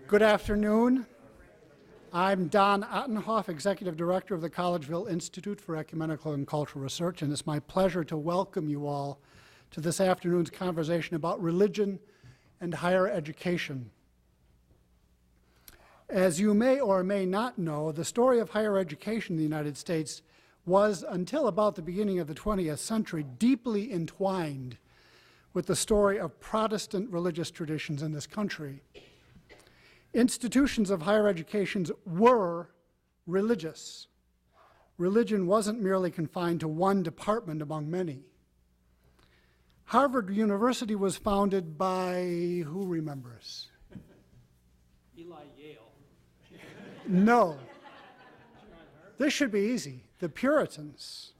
Good afternoon. I'm Don Ottenhoff, Executive Director of the Collegeville Institute for Ecumenical and Cultural Research, and it's my pleasure to welcome you all to this afternoon's conversation about religion and higher education. As you may or may not know, the story of higher education in the United States was, until about the beginning of the 20th century, deeply entwined with the story of Protestant religious traditions in this country. Institutions of higher education were religious. Religion wasn't merely confined to one department among many. Harvard University was founded by, who remembers? Eli Yale. No. This should be easy. The Puritans.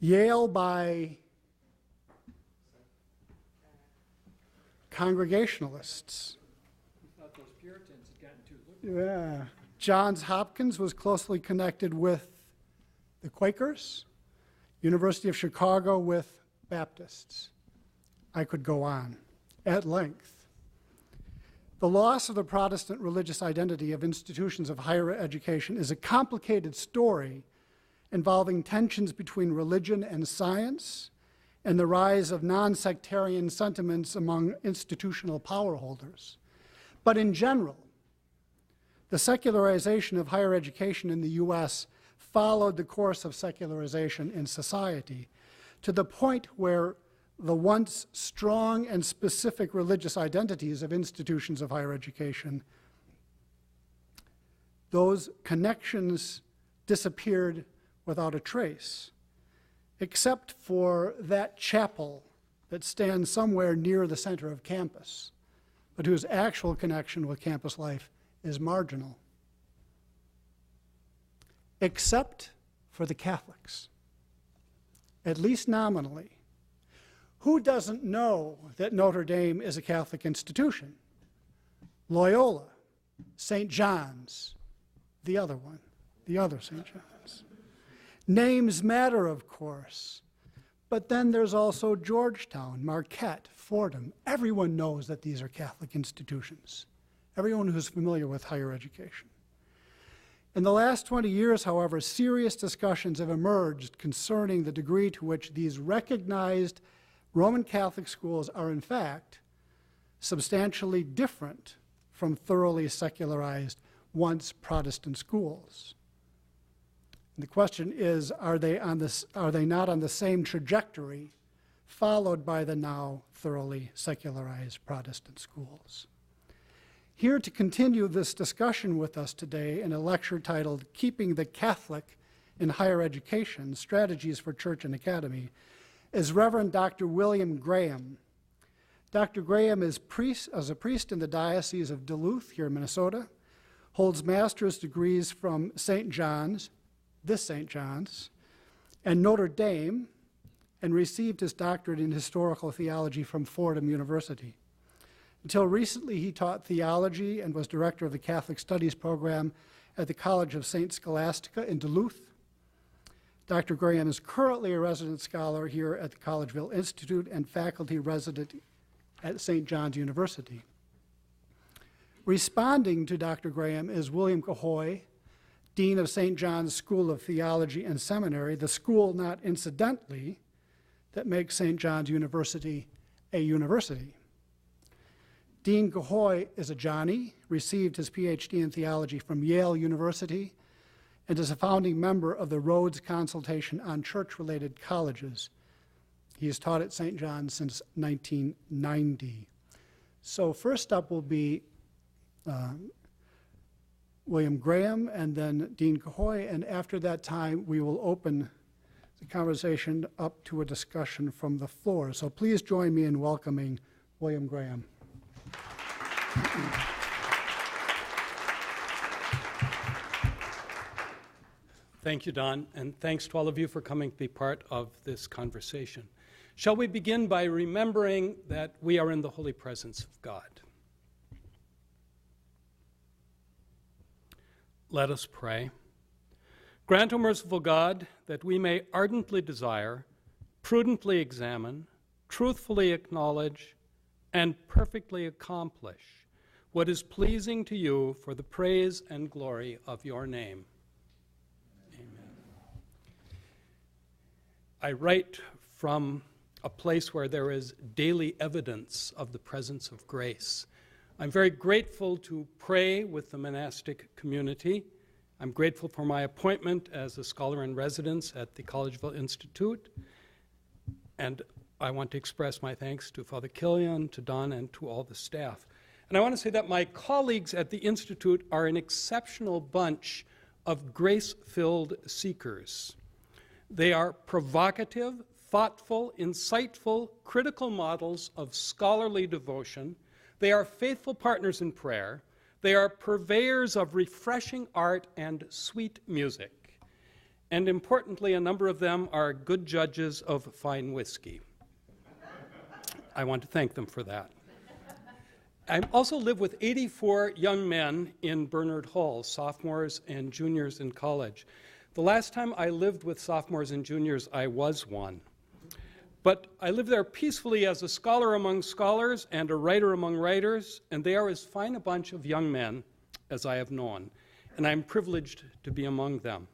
Yale by Congregationalists. I thought those Puritans had gotten too liberal. Yeah. Johns Hopkins was closely connected with the Quakers. University of Chicago with Baptists. I could go on at length. The loss of the Protestant religious identity of institutions of higher education is a complicated story involving tensions between religion and science and the rise of non-sectarian sentiments among institutional power holders. But in general, the secularization of higher education in the U.S. followed the course of secularization in society to the point where the once strong and specific religious identities of institutions of higher education, those connections disappeared without a trace, except for that chapel that stands somewhere near the center of campus, but whose actual connection with campus life is marginal. Except for the Catholics, at least nominally. Who doesn't know that Notre Dame is a Catholic institution? Loyola, St. John's, the other one, the other St. John's. Names matter, of course, but then there's also Georgetown, Marquette, Fordham. Everyone knows that these are Catholic institutions, everyone who's familiar with higher education. In the last 20 years, however, serious discussions have emerged concerning the degree to which these recognized Roman Catholic schools are, in fact, substantially different from thoroughly secularized, once Protestant schools. And the question is, are they not on the same trajectory followed by the now thoroughly secularized Protestant schools? Here to continue this discussion with us today in a lecture titled Keeping the Catholic in Higher Education, Strategies for Church and Academy, is Reverend Dr. William Graham. Dr. Graham is a priest in the Diocese of Duluth here in Minnesota, holds master's degrees from St. John's, this St. John's, and Notre Dame, and received his doctorate in historical theology from Fordham University. Until recently, he taught theology and was director of the Catholic Studies program at the College of St. Scholastica in Duluth. Dr. Graham is currently a resident scholar here at the Collegeville Institute and faculty resident at St. John's University. Responding to Dr. Graham is William Cahoy, Dean of St. John's School of Theology and Seminary, the school, not incidentally, that makes St. John's University a university. Dean Cahoy is a Johnny, received his PhD in theology from Yale University, and is a founding member of the Rhodes Consultation on Church-Related Colleges. He has taught at St. John's since 1990. So first up will be William Graham and then Dean Cahoy, and after that time we will open the conversation up to a discussion from the floor. So please join me in welcoming William Graham. Thank you, Don, and thanks to all of you for coming to be part of this conversation. Shall we begin by remembering that we are in the holy presence of God? Let us pray. Grant, O merciful God, that we may ardently desire, prudently examine, truthfully acknowledge, and perfectly accomplish what is pleasing to you for the praise and glory of your name. Amen. I write from a place where there is daily evidence of the presence of grace. I'm very grateful to pray with the monastic community. I'm grateful for my appointment as a scholar in residence at the Collegeville Institute. And I want to express my thanks to Father Killian, to Don, and to all the staff. And I want to say that my colleagues at the Institute are an exceptional bunch of grace-filled seekers. They are provocative, thoughtful, insightful, critical models of scholarly devotion. They are faithful partners in prayer. They are purveyors of refreshing art and sweet music. And importantly, a number of them are good judges of fine whiskey. I want to thank them for that. I also live with 84 young men in Bernard Hall, sophomores and juniors in college. The last time I lived with sophomores and juniors, I was one. But I live there peacefully as a scholar among scholars and a writer among writers, and they are as fine a bunch of young men as I have known, and I'm privileged to be among them.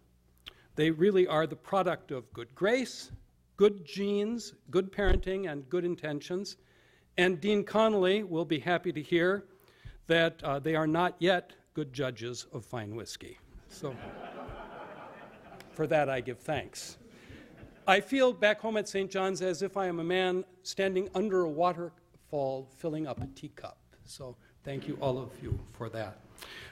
They really are the product of good grace, good genes, good parenting, and good intentions. And Dean Connolly will be happy to hear that they are not yet good judges of fine whiskey. So for that I give thanks. I feel back home at St. John's as if I am a man standing under a waterfall filling up a teacup. So thank you, all of you, for that.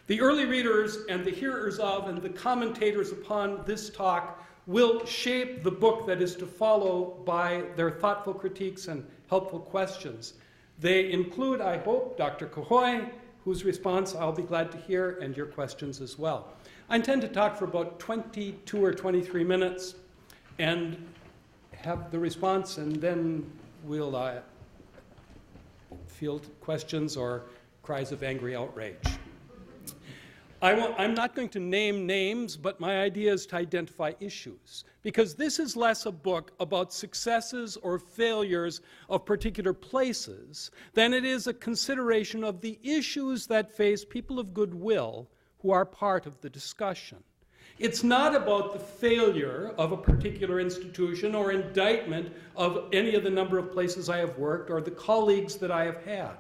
The early readers and the hearers of and the commentators upon this talk will shape the book that is to follow by their thoughtful critiques and helpful questions. They include, I hope, Dr. Cahoy, whose response I'll be glad to hear, and your questions as well. I intend to talk for about 22 or 23 minutes and have the response, and then we'll field questions or cries of angry outrage. I'm not going to name names, but my idea is to identify issues, because this is less a book about successes or failures of particular places than it is a consideration of the issues that face people of goodwill who are part of the discussion. It's not about the failure of a particular institution or indictment of any of the number of places I have worked or the colleagues that I have had.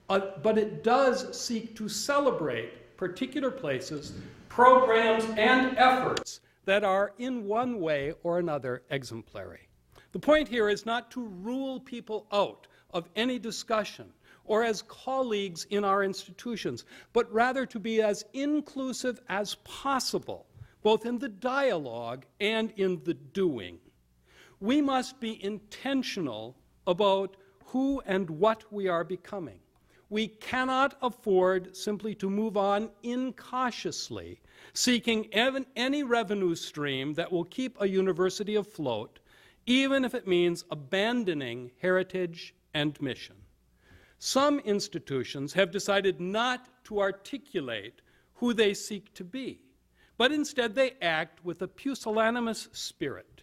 But it does seek to celebrate particular places, programs, and efforts that are in one way or another exemplary. The point here is not to rule people out of any discussion or as colleagues in our institutions, but rather to be as inclusive as possible, both in the dialogue and in the doing. We must be intentional about who and what we are becoming. We cannot afford simply to move on incautiously, seeking any revenue stream that will keep a university afloat, even if it means abandoning heritage and mission. Some institutions have decided not to articulate who they seek to be, but instead they act with a pusillanimous spirit,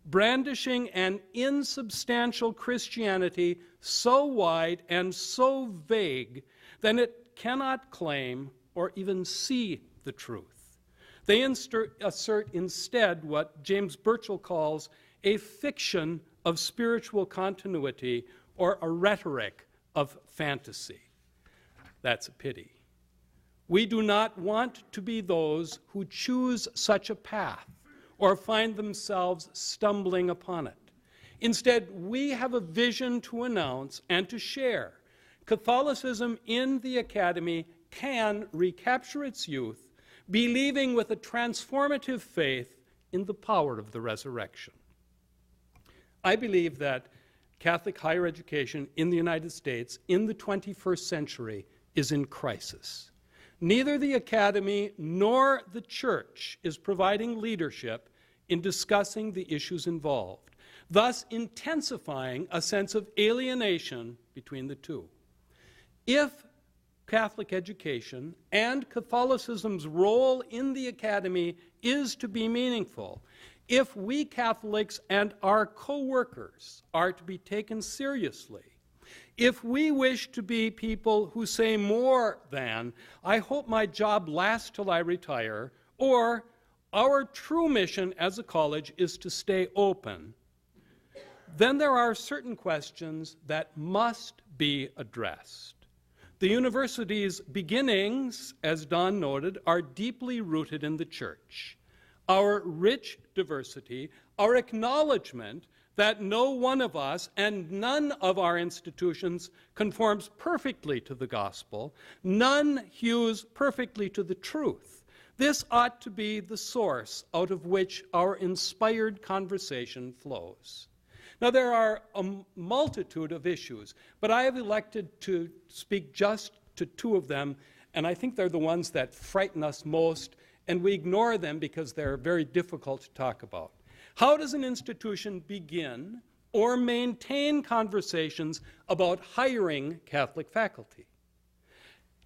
brandishing an insubstantial Christianity so wide and so vague that it cannot claim or even see the truth. They assert instead what James Burchell calls a fiction of spiritual continuity or a rhetoric of fantasy. That's a pity. We do not want to be those who choose such a path or find themselves stumbling upon it. Instead, we have a vision to announce and to share. Catholicism in the Academy can recapture its youth, believing with a transformative faith in the power of the resurrection. I believe that Catholic higher education in the United States in the 21st century is in crisis. Neither the Academy nor the Church is providing leadership in discussing the issues involved, thus intensifying a sense of alienation between the two. If Catholic education and Catholicism's role in the Academy is to be meaningful, if we Catholics and our co-workers are to be taken seriously, If we wish to be people who say more than, I hope my job lasts till I retire, or our true mission as a college is to stay open, then there are certain questions that must be addressed. The university's beginnings, as Don noted, are deeply rooted in the church. Our rich diversity, our acknowledgement that no one of us and none of our institutions conforms perfectly to the gospel, none hews perfectly to the truth. This ought to be the source out of which our inspired conversation flows. Now, there are a multitude of issues, but I have elected to speak just to two of them, and I think they're the ones that frighten us most, and we ignore them because they're very difficult to talk about. How does an institution begin or maintain conversations about hiring Catholic faculty?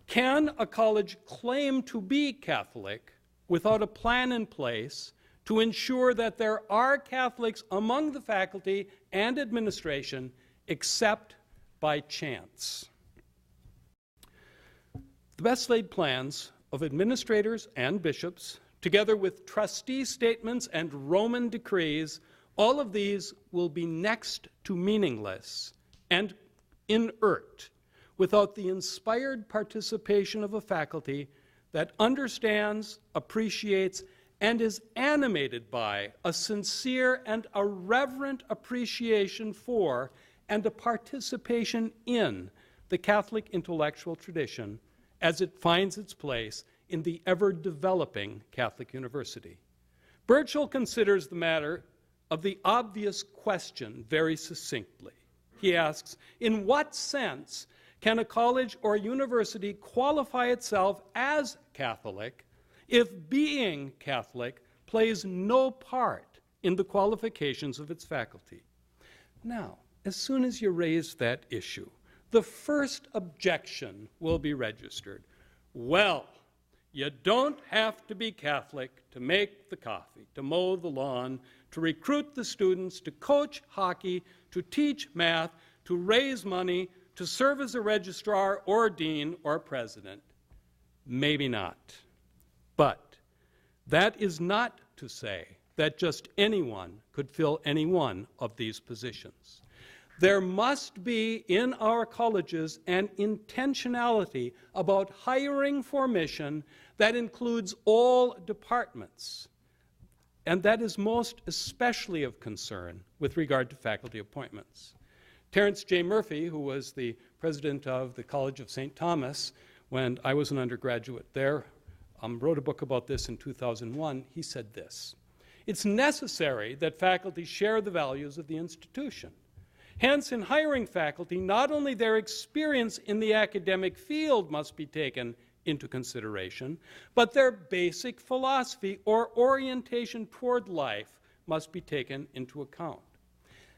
Can a college claim to be Catholic without a plan in place to ensure that there are Catholics among the faculty and administration, except by chance? The best laid plans of administrators and bishops, together with trustee statements and Roman decrees, all of these will be next to meaningless and inert without the inspired participation of a faculty that understands, appreciates, and is animated by a sincere and a reverent appreciation for and a participation in the Catholic intellectual tradition as it finds its place in the ever-developing Catholic University. Burchell considers the matter of the obvious question very succinctly. He asks, in what sense can a college or university qualify itself as Catholic if being Catholic plays no part in the qualifications of its faculty? Now, as soon as you raise that issue, the first objection will be registered. Well, you don't have to be Catholic to make the coffee, to mow the lawn, to recruit the students, to coach hockey, to teach math, to raise money, to serve as a registrar or dean or president. Maybe not. But that is not to say that just anyone could fill any one of these positions. There must be in our colleges an intentionality about hiring for mission that includes all departments, and that is most especially of concern with regard to faculty appointments. Terence J. Murphy, who was the president of the College of St. Thomas when I was an undergraduate there, wrote a book about this in 2001. He said this: "It's necessary that faculty share the values of the institution. Hence, in hiring faculty, not only their experience in the academic field must be taken into consideration, but their basic philosophy or orientation toward life must be taken into account."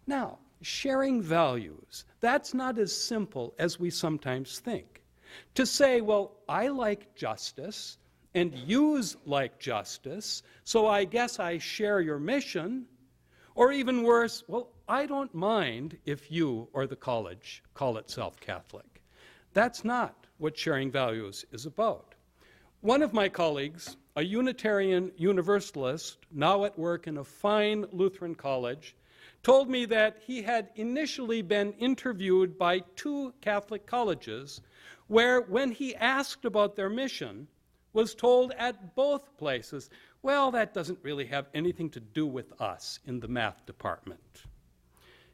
Now, sharing values, that's not as simple as we sometimes think. To say, well, I like justice, and yous like justice, so I guess I share your mission, or even worse, well, I don't mind if you or the college call itself Catholic. That's not what sharing values is about. One of my colleagues, a Unitarian Universalist, now at work in a fine Lutheran college, told me that he had initially been interviewed by 2 Catholic colleges where, when he asked about their mission, was told at both places, well, that doesn't really have anything to do with us in the math department.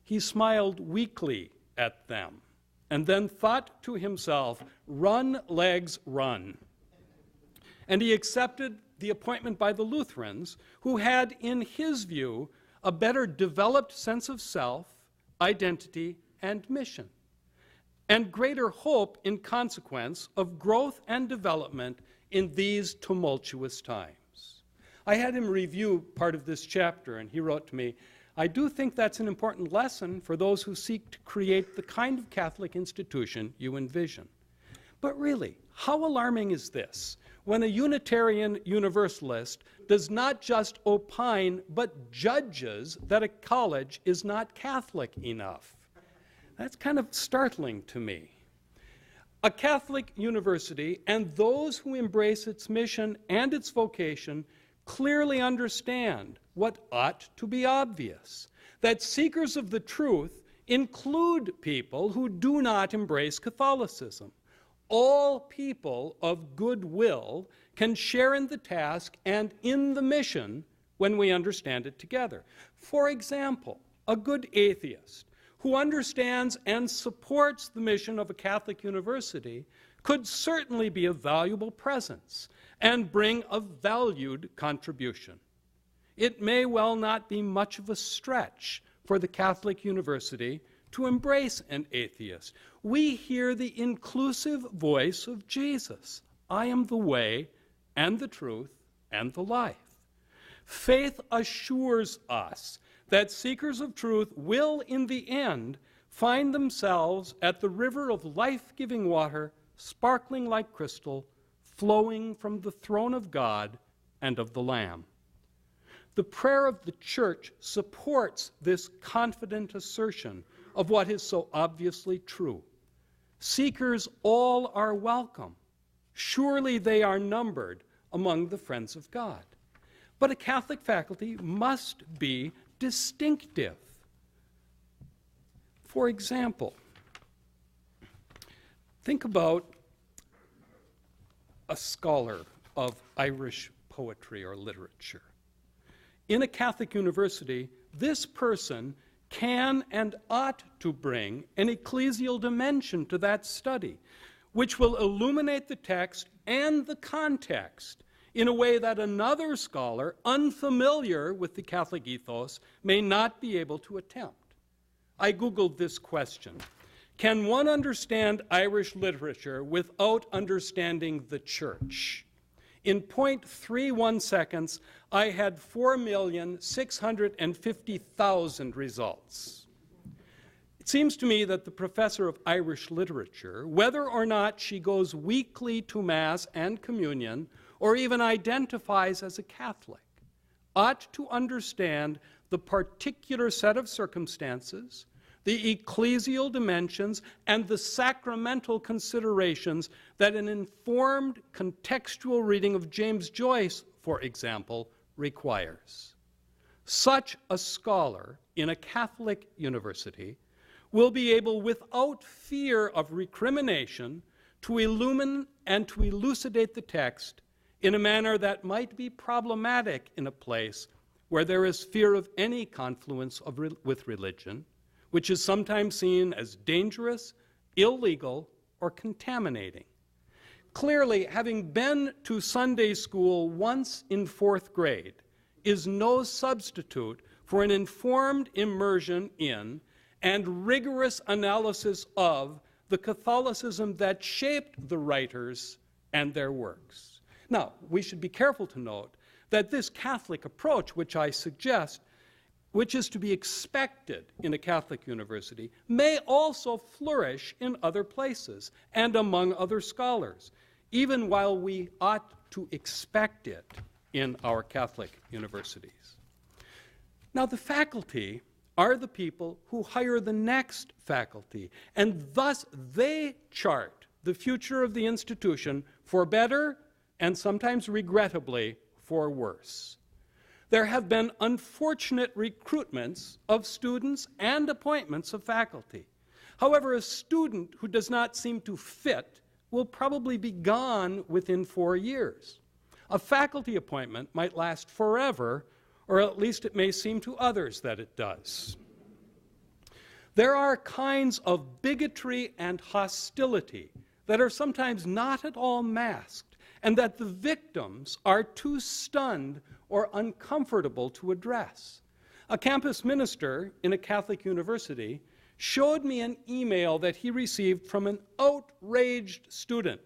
He smiled weakly at them and then thought to himself, run, legs, run. And he accepted the appointment by the Lutherans, who had, in his view, a better developed sense of self, identity, and mission, and greater hope in consequence of growth and development in these tumultuous times. I had him review part of this chapter, and he wrote to me, "I do think that's an important lesson for those who seek to create the kind of Catholic institution you envision." But really, how alarming is this when a Unitarian Universalist does not just opine, but judges that a college is not Catholic enough? That's kind of startling to me. A Catholic university and those who embrace its mission and its vocation clearly understand what ought to be obvious, that seekers of the truth include people who do not embrace Catholicism. All people of goodwill can share in the task and in the mission when we understand it together. For example, a good atheist who understands and supports the mission of a Catholic university could certainly be a valuable presence and bring a valued contribution. It may well not be much of a stretch for the Catholic university to embrace an atheist. We hear the inclusive voice of Jesus. I am the way and the truth and the life. Faith assures us that seekers of truth will, in the end, find themselves at the river of life-giving water, sparkling like crystal, flowing from the throne of God and of the Lamb. The prayer of the Church supports this confident assertion of what is so obviously true. Seekers all are welcome. Surely they are numbered among the friends of God. But a Catholic faculty must be distinctive. For example, think about a scholar of Irish poetry or literature. In a Catholic university, this person can and ought to bring an ecclesial dimension to that study, which will illuminate the text and the context in a way that another scholar, unfamiliar with the Catholic ethos, may not be able to attempt. I Googled this question. Can one understand Irish literature without understanding the Church? In 0.31 seconds, I had 4,650,000 results. It seems to me that the professor of Irish literature, whether or not she goes weekly to Mass and communion, or even identifies as a Catholic, ought to understand the particular set of circumstances, the ecclesial dimensions, and the sacramental considerations that an informed contextual reading of James Joyce, for example, requires. Such a scholar in a Catholic university will be able, without fear of recrimination, to illumine and to elucidate the text in a manner that might be problematic in a place where there is fear of any confluence with religion, which is sometimes seen as dangerous, illegal, or contaminating. Clearly, having been to Sunday school once in 4th grade is no substitute for an informed immersion in and rigorous analysis of the Catholicism that shaped the writers and their works. Now, we should be careful to note that this Catholic approach, which I suggest, which is to be expected in a Catholic university, may also flourish in other places and among other scholars, even while we ought to expect it in our Catholic universities. Now, the faculty are the people who hire the next faculty, and thus they chart the future of the institution for better and sometimes regrettably for worse. There have been unfortunate recruitments of students and appointments of faculty. However, a student who does not seem to fit will probably be gone within 4 years. A faculty appointment might last forever, or at least it may seem to others that it does. There are kinds of bigotry and hostility that are sometimes not at all masked, and that the victims are too stunned or uncomfortable to address. A campus minister in a Catholic university showed me an email that he received from an outraged student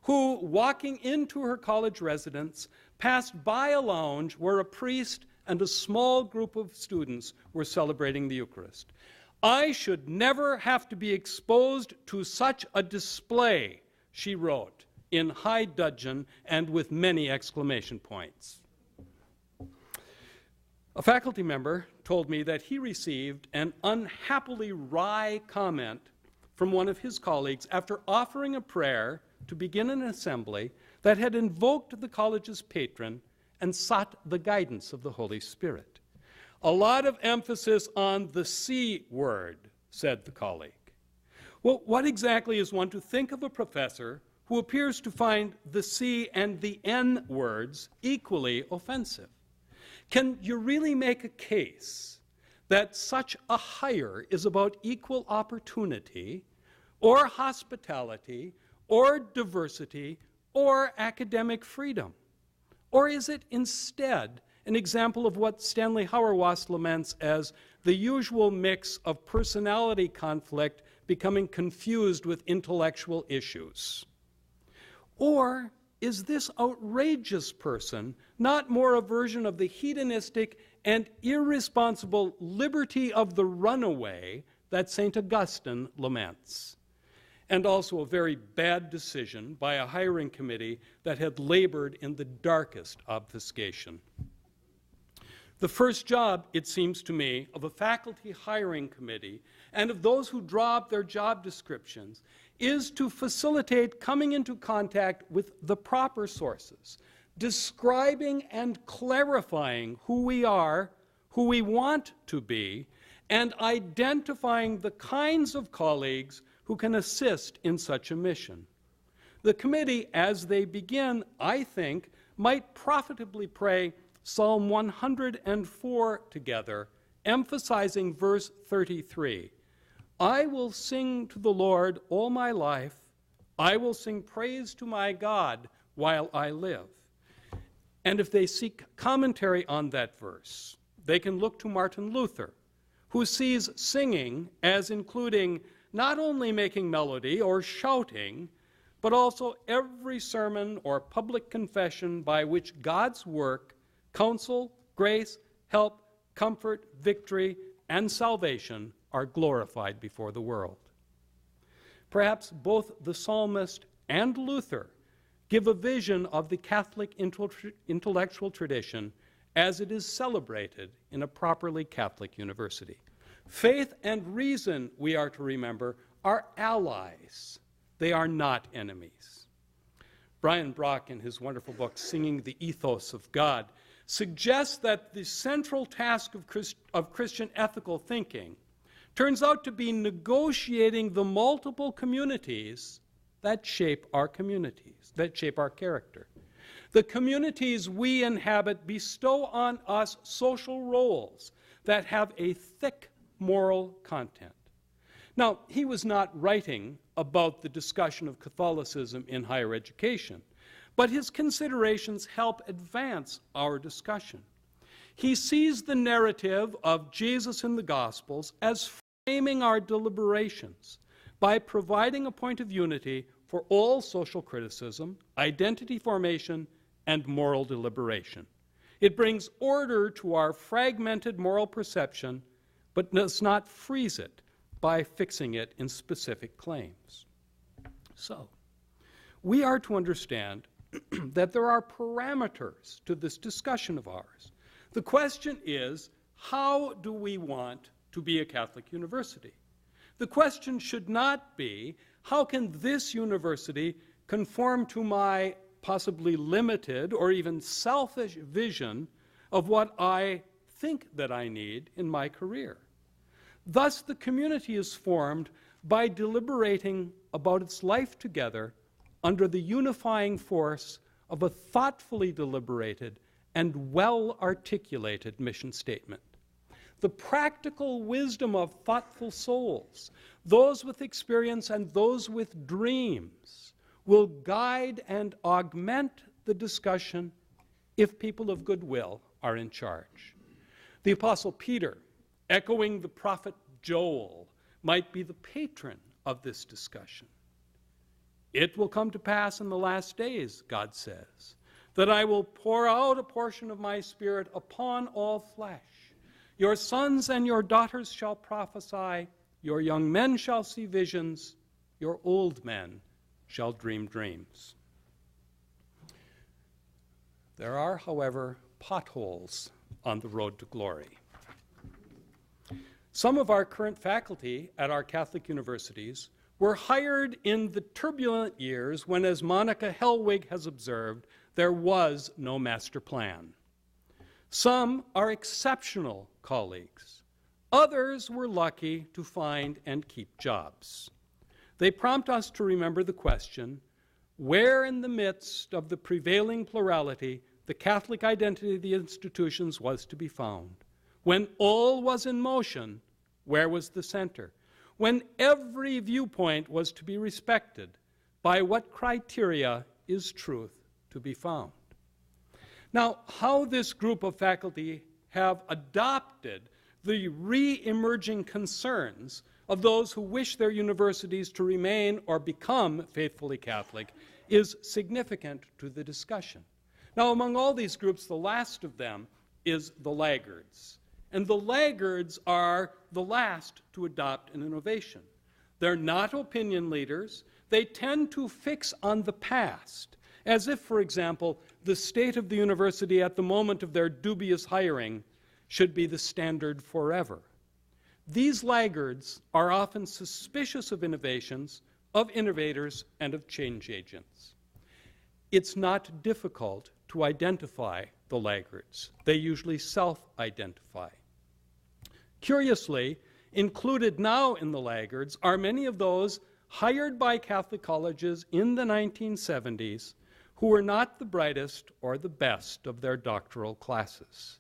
who, walking into her college residence, passed by a lounge where a priest and a small group of students were celebrating the Eucharist. I should never have to be exposed to such a display, she wrote, in high dudgeon and with many exclamation points. A faculty member told me that he received an unhappily wry comment from one of his colleagues after offering a prayer to begin an assembly that had invoked the college's patron and sought the guidance of the Holy Spirit. A lot of emphasis on the C word, said the colleague. Well, what exactly is one to think of a professor who appears to find the C and the N words equally offensive? Can you really make a case that such a hire is about equal opportunity, or hospitality, or diversity, or academic freedom? Or is it instead an example of what Stanley Hauerwas laments as the usual mix of personality conflict becoming confused with intellectual issues? Or is this outrageous person not more a version of the hedonistic and irresponsible liberty of the runaway that St. Augustine laments? And also a very bad decision by a hiring committee that had labored in the darkest obfuscation. The first job, it seems to me, of a faculty hiring committee and of those who draw up their job descriptions is to facilitate coming into contact with the proper sources, describing and clarifying who we are, who we want to be, and identifying the kinds of colleagues who can assist in such a mission. The committee, as they begin, I think, might profitably pray Psalm 104 together, emphasizing verse 33. I will sing to the Lord all my life. I will sing praise to my God while I live. And if they seek commentary on that verse, they can look to Martin Luther, who sees singing as including not only making melody or shouting, but also every sermon or public confession by which God's work, counsel, grace, help, comfort, victory, and salvation are glorified before the world. Perhaps both the psalmist and Luther give a vision of the Catholic intellectual tradition as it is celebrated in a properly Catholic university. Faith and reason, we are to remember, are allies. They are not enemies. Brian Brock, in his wonderful book, Singing the Ethos of God, suggests that the central task of Christian ethical thinking turns out to be negotiating the multiple communities that shape our communities, that shape our character. The communities we inhabit bestow on us social roles that have a thick moral content. Now, he was not writing about the discussion of Catholicism in higher education, but his considerations help advance our discussion. He sees the narrative of Jesus in the Gospels as framing our deliberations by providing a point of unity for all social criticism, identity formation, and moral deliberation. It brings order to our fragmented moral perception, but does not freeze it by fixing it in specific claims. So, we are to understand that there are parameters to this discussion of ours. The question is, how do we want to be a Catholic university? The question should not be, how can this university conform to my possibly limited or even selfish vision of what I think that I need in my career? Thus, the community is formed by deliberating about its life together under the unifying force of a thoughtfully deliberated and well-articulated mission statement. The practical wisdom of thoughtful souls, those with experience and those with dreams, will guide and augment the discussion if people of goodwill are in charge. The Apostle Peter, echoing the prophet Joel, might be the patron of this discussion. It will come to pass in the last days, God says, that I will pour out a portion of my Spirit upon all flesh. Your sons and your daughters shall prophesy, your young men shall see visions, your old men shall dream dreams. There are, however, potholes on the road to glory. Some of our current faculty at our Catholic universities were hired in the turbulent years when, as Monica Hellwig has observed, there was no master plan. Some are exceptional colleagues. Others were lucky to find and keep jobs. They prompt us to remember the question, where in the midst of the prevailing plurality the Catholic identity of the institutions was to be found? When all was in motion, where was the center? When every viewpoint was to be respected, by what criteria is truth to be found? Now, how this group of faculty have adopted the re-emerging concerns of those who wish their universities to remain or become faithfully Catholic is significant to the discussion. Now, among all these groups, the last of them is the laggards. And the laggards are the last to adopt an innovation. They're not opinion leaders. They tend to fix on the past, as if, for example, the state of the university at the moment of their dubious hiring should be the standard forever. These laggards are often suspicious of innovations, of innovators, and of change agents. It's not difficult to identify the laggards. They usually self-identify. Curiously, included now in the laggards are many of those hired by Catholic colleges in the 1970s who were not the brightest or the best of their doctoral classes.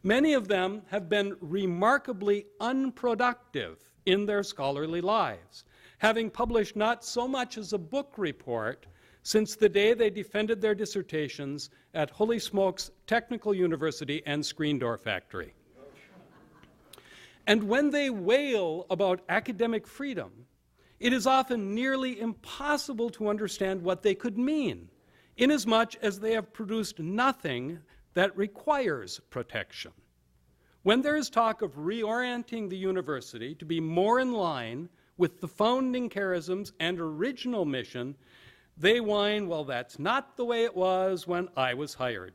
Many of them have been remarkably unproductive in their scholarly lives, having published not so much as a book report since the day they defended their dissertations at Holy Smokes Technical University and Screen Door Factory. And when they wail about academic freedom, it is often nearly impossible to understand what they could mean, inasmuch as they have produced nothing that requires protection. When there is talk of reorienting the university to be more in line with the founding charisms and original mission, they whine, well, that's not the way it was when I was hired,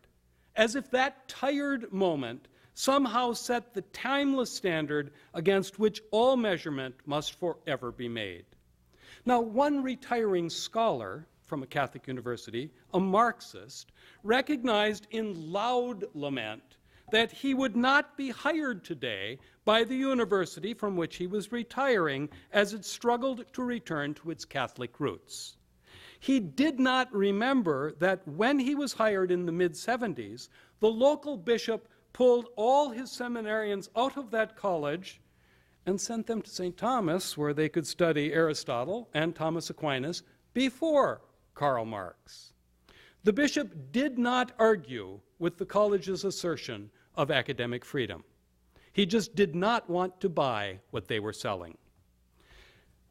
as if that tired moment somehow set the timeless standard against which all measurement must forever be made. Now, one retiring scholar from a Catholic university, a Marxist, recognized in loud lament that he would not be hired today by the university from which he was retiring as it struggled to return to its Catholic roots. He did not remember that when he was hired in the mid-70s, the local bishop pulled all his seminarians out of that college and sent them to St. Thomas, where they could study Aristotle and Thomas Aquinas before Karl Marx. The bishop did not argue with the college's assertion of academic freedom. He just did not want to buy what they were selling.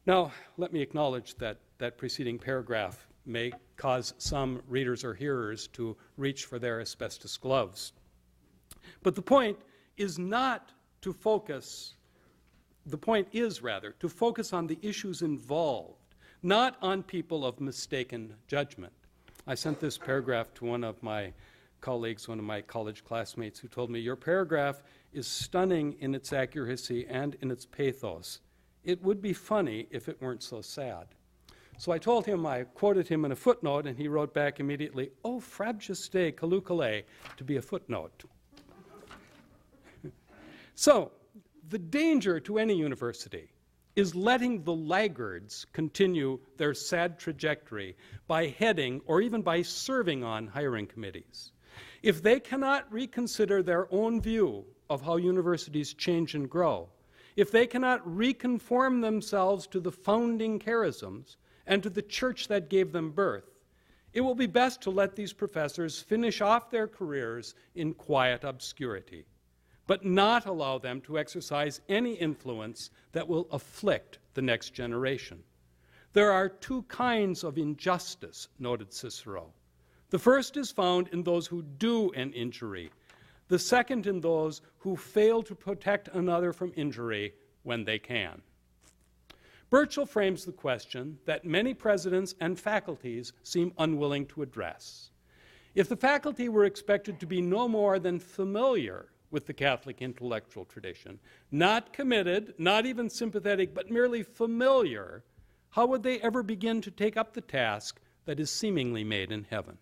Now, let me acknowledge that that preceding paragraph may cause some readers or hearers to reach for their asbestos gloves. But the point is not to focus, the point is rather to focus on the issues involved, not on people of mistaken judgment. I sent this paragraph to one of my colleagues, one of my college classmates, who told me, your paragraph is stunning in its accuracy and in its pathos. It would be funny if it weren't so sad. So I told him, I quoted him in a footnote, and he wrote back immediately, oh, frabjeste calucale, to be a footnote. So, the danger to any university is letting the laggards continue their sad trajectory by heading or even by serving on hiring committees. If they cannot reconsider their own view of how universities change and grow, if they cannot reconform themselves to the founding charisms and to the church that gave them birth, it will be best to let these professors finish off their careers in quiet obscurity, but not allow them to exercise any influence that will afflict the next generation. There are two kinds of injustice, noted Cicero. The first is found in those who do an injury, the second in those who fail to protect another from injury when they can. Burchell frames the question that many presidents and faculties seem unwilling to address. If the faculty were expected to be no more than familiar with the Catholic intellectual tradition, not committed, not even sympathetic, but merely familiar, how would they ever begin to take up the task that is seemingly made in heaven?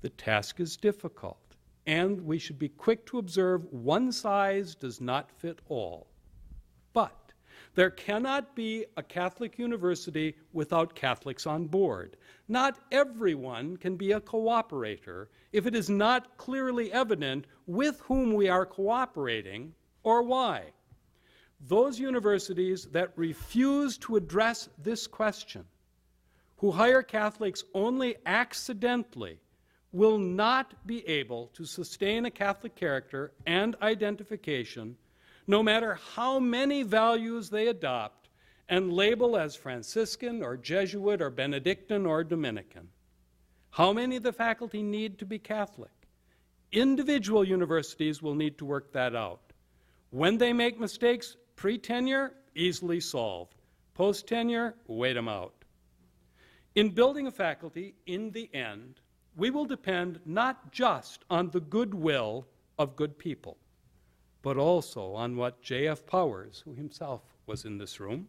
The task is difficult, and we should be quick to observe one size does not fit all. But there cannot be a Catholic university without Catholics on board. Not everyone can be a cooperator if it is not clearly evident with whom we are cooperating or why. Those universities that refuse to address this question, who hire Catholics only accidentally, will not be able to sustain a Catholic character and identification, no matter how many values they adopt and label as Franciscan or Jesuit or Benedictine or Dominican. How many of the faculty need to be Catholic? Individual universities will need to work that out. When they make mistakes, pre-tenure, easily solved. Post-tenure, wait them out. In building a faculty, in the end, we will depend not just on the goodwill of good people, but also on what J.F. Powers, who himself was in this room,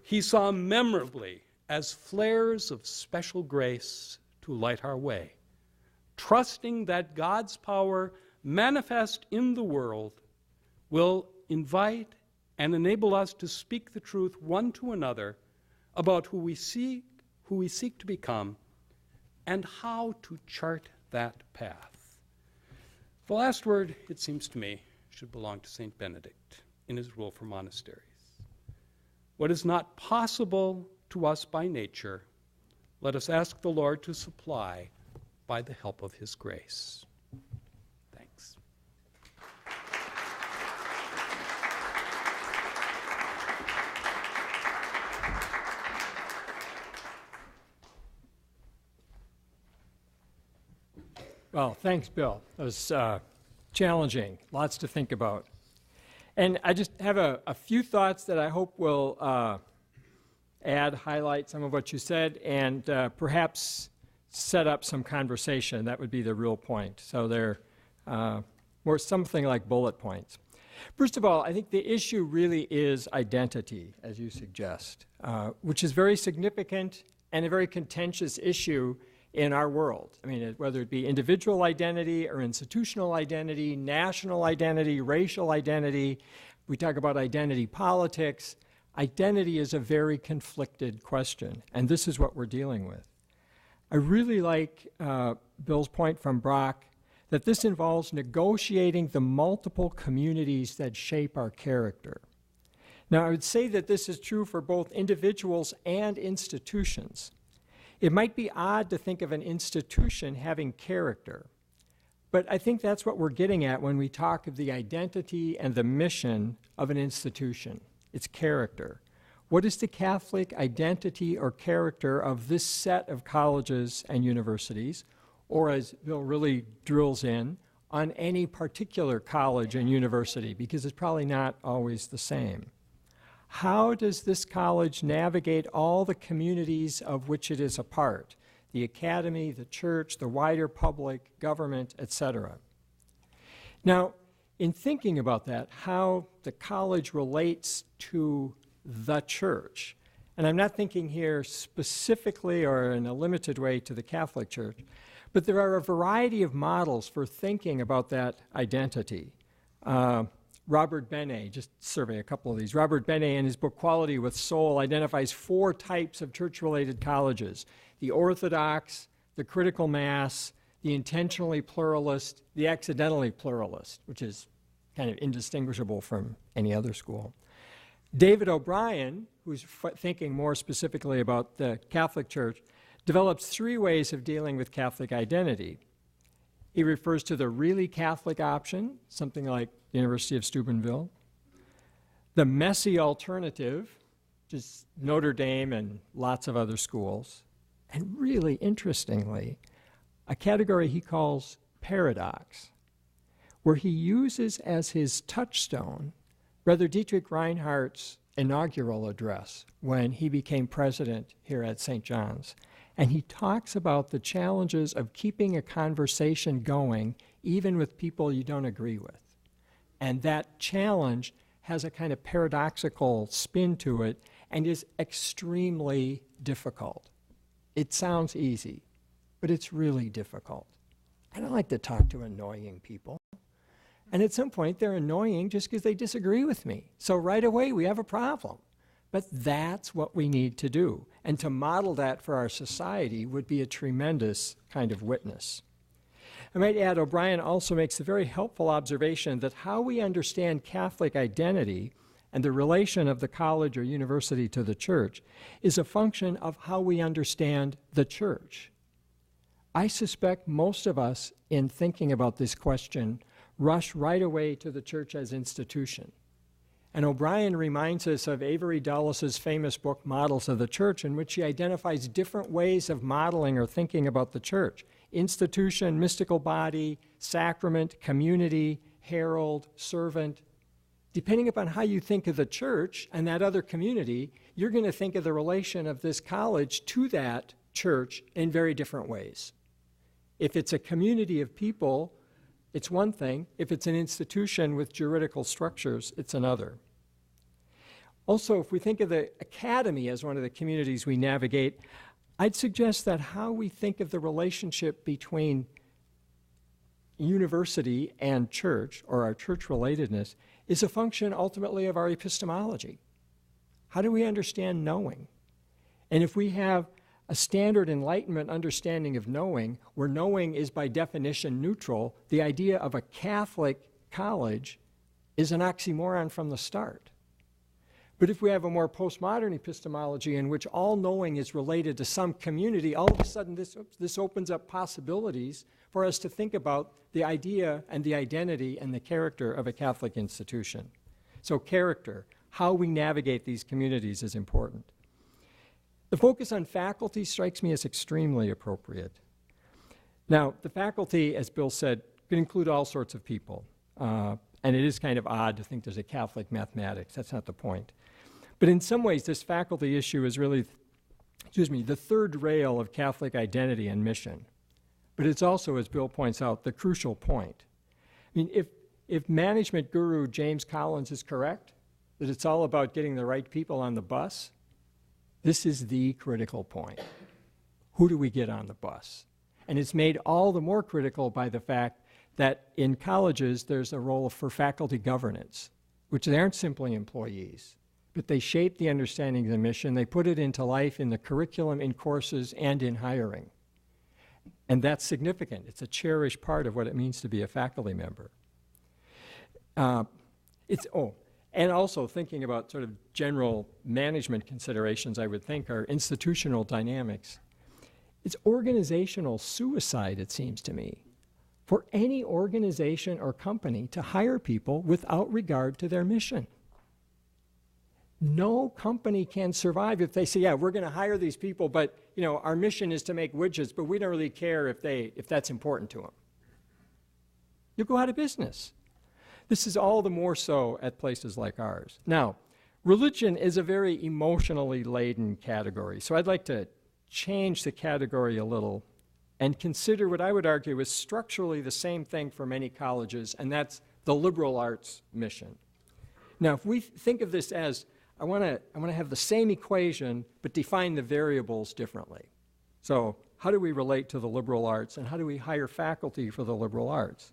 he saw memorably as flares of special grace to light our way, trusting that God's power manifest in the world will invite and enable us to speak the truth one to another about who we seek to become, and how to chart that path. The last word, it seems to me, should belong to St. Benedict in his rule for monasteries. What is not possible to us by nature, let us ask the Lord to supply by the help of his grace. Thanks. Well, thanks, Bill. It was challenging, lots to think about. And I just have a few thoughts that I hope will highlight some of what you said, and perhaps set up some conversation. That would be the real point. So they're more something like bullet points. First of all, I think the issue really is identity, as you suggest, which is very significant and a very contentious issue in our world. I mean, whether it be individual identity or institutional identity, national identity, racial identity, we talk about identity politics. Identity is a very conflicted question, and this is what we're dealing with. I really like Bill's point from Brock that this involves negotiating the multiple communities that shape our character. Now, I would say that this is true for both individuals and institutions. It might be odd to think of an institution having character, but I think that's what we're getting at when we talk of the identity and the mission of an institution. It's character. What is the Catholic identity or character of this set of colleges and universities, or as Bill really drills in, on any particular college and university, because it's probably not always the same. How does this college navigate all the communities of which it is a part? The academy, the church, the wider public, government, etc. Now, in thinking about that, how the college relates to the church, and I'm not thinking here specifically or in a limited way to the Catholic Church, but there are a variety of models for thinking about that identity. Robert Benet, just survey a couple of these. Robert Benet, in his book Quality with Soul, identifies 4 types of church-related colleges: the orthodox, the critical mass, the intentionally pluralist, the accidentally pluralist, which is kind of indistinguishable from any other school. David O'Brien, who's thinking more specifically about the Catholic Church, develops 3 ways of dealing with Catholic identity. He refers to the really Catholic option, something like the University of Steubenville, the messy alternative, just Notre Dame and lots of other schools, and really interestingly, a category he calls paradox, where he uses as his touchstone Brother Dietrich Reinhardt's inaugural address when he became president here at St. John's. And he talks about the challenges of keeping a conversation going even with people you don't agree with. And that challenge has a kind of paradoxical spin to it and is extremely difficult. It sounds easy, but it's really difficult. I don't like to talk to annoying people. And at some point, they're annoying just because they disagree with me. So right away, we have a problem. But that's what we need to do. And to model that for our society would be a tremendous kind of witness. I might add, O'Brien also makes the very helpful observation that how we understand Catholic identity and the relation of the college or university to the church is a function of how we understand the church. I suspect most of us, in thinking about this question, rush right away to the church as institution. And O'Brien reminds us of Avery Dulles' famous book, Models of the Church, in which he identifies different ways of modeling or thinking about the church: institution, mystical body, sacrament, community, herald, servant. Depending upon how you think of the church and that other community, you're going to think of the relation of this college to that church in very different ways. If it's a community of people, it's one thing. If it's an institution with juridical structures, it's another. Also, if we think of the academy as one of the communities we navigate, I'd suggest that how we think of the relationship between university and church, or our church relatedness, is a function ultimately of our epistemology. How do we understand knowing? And if we have a standard Enlightenment understanding of knowing, where knowing is by definition neutral, the idea of a Catholic college is an oxymoron from the start. But if we have a more postmodern epistemology in which all knowing is related to some community, all of a sudden this opens up possibilities for us to think about the idea and the identity and the character of a Catholic institution. So character, how we navigate these communities, is important. The focus on faculty strikes me as extremely appropriate. Now, the faculty, as Bill said, can include all sorts of people. And it is kind of odd to think there's a Catholic mathematics. That's not the point. But in some ways, this faculty issue is really, the third rail of Catholic identity and mission. But it's also, as Bill points out, the crucial point. I mean, if management guru James Collins is correct, that it's all about getting the right people on the bus, this is the critical point. Who do we get on the bus? And it's made all the more critical by the fact that in colleges there's a role for faculty governance, which they aren't simply employees, but they shape the understanding of the mission. They put it into life in the curriculum, in courses, and in hiring. And that's significant. It's a cherished part of what it means to be a faculty member. And also thinking about sort of general management considerations, I would think, are institutional dynamics. It's organizational suicide, it seems to me, for any organization or company to hire people without regard to their mission. No company can survive if they say, yeah, we're going to hire these people, but our mission is to make widgets, but we don't really care if that's important to them. You'll go out of business. This is all the more so at places like ours. Now, religion is a very emotionally laden category, so I'd like to change the category a little and consider what I would argue is structurally the same thing for many colleges, and that's the liberal arts mission. Now, if we think of this as, I want to have the same equation, but define the variables differently. So how do we relate to the liberal arts, and how do we hire faculty for the liberal arts?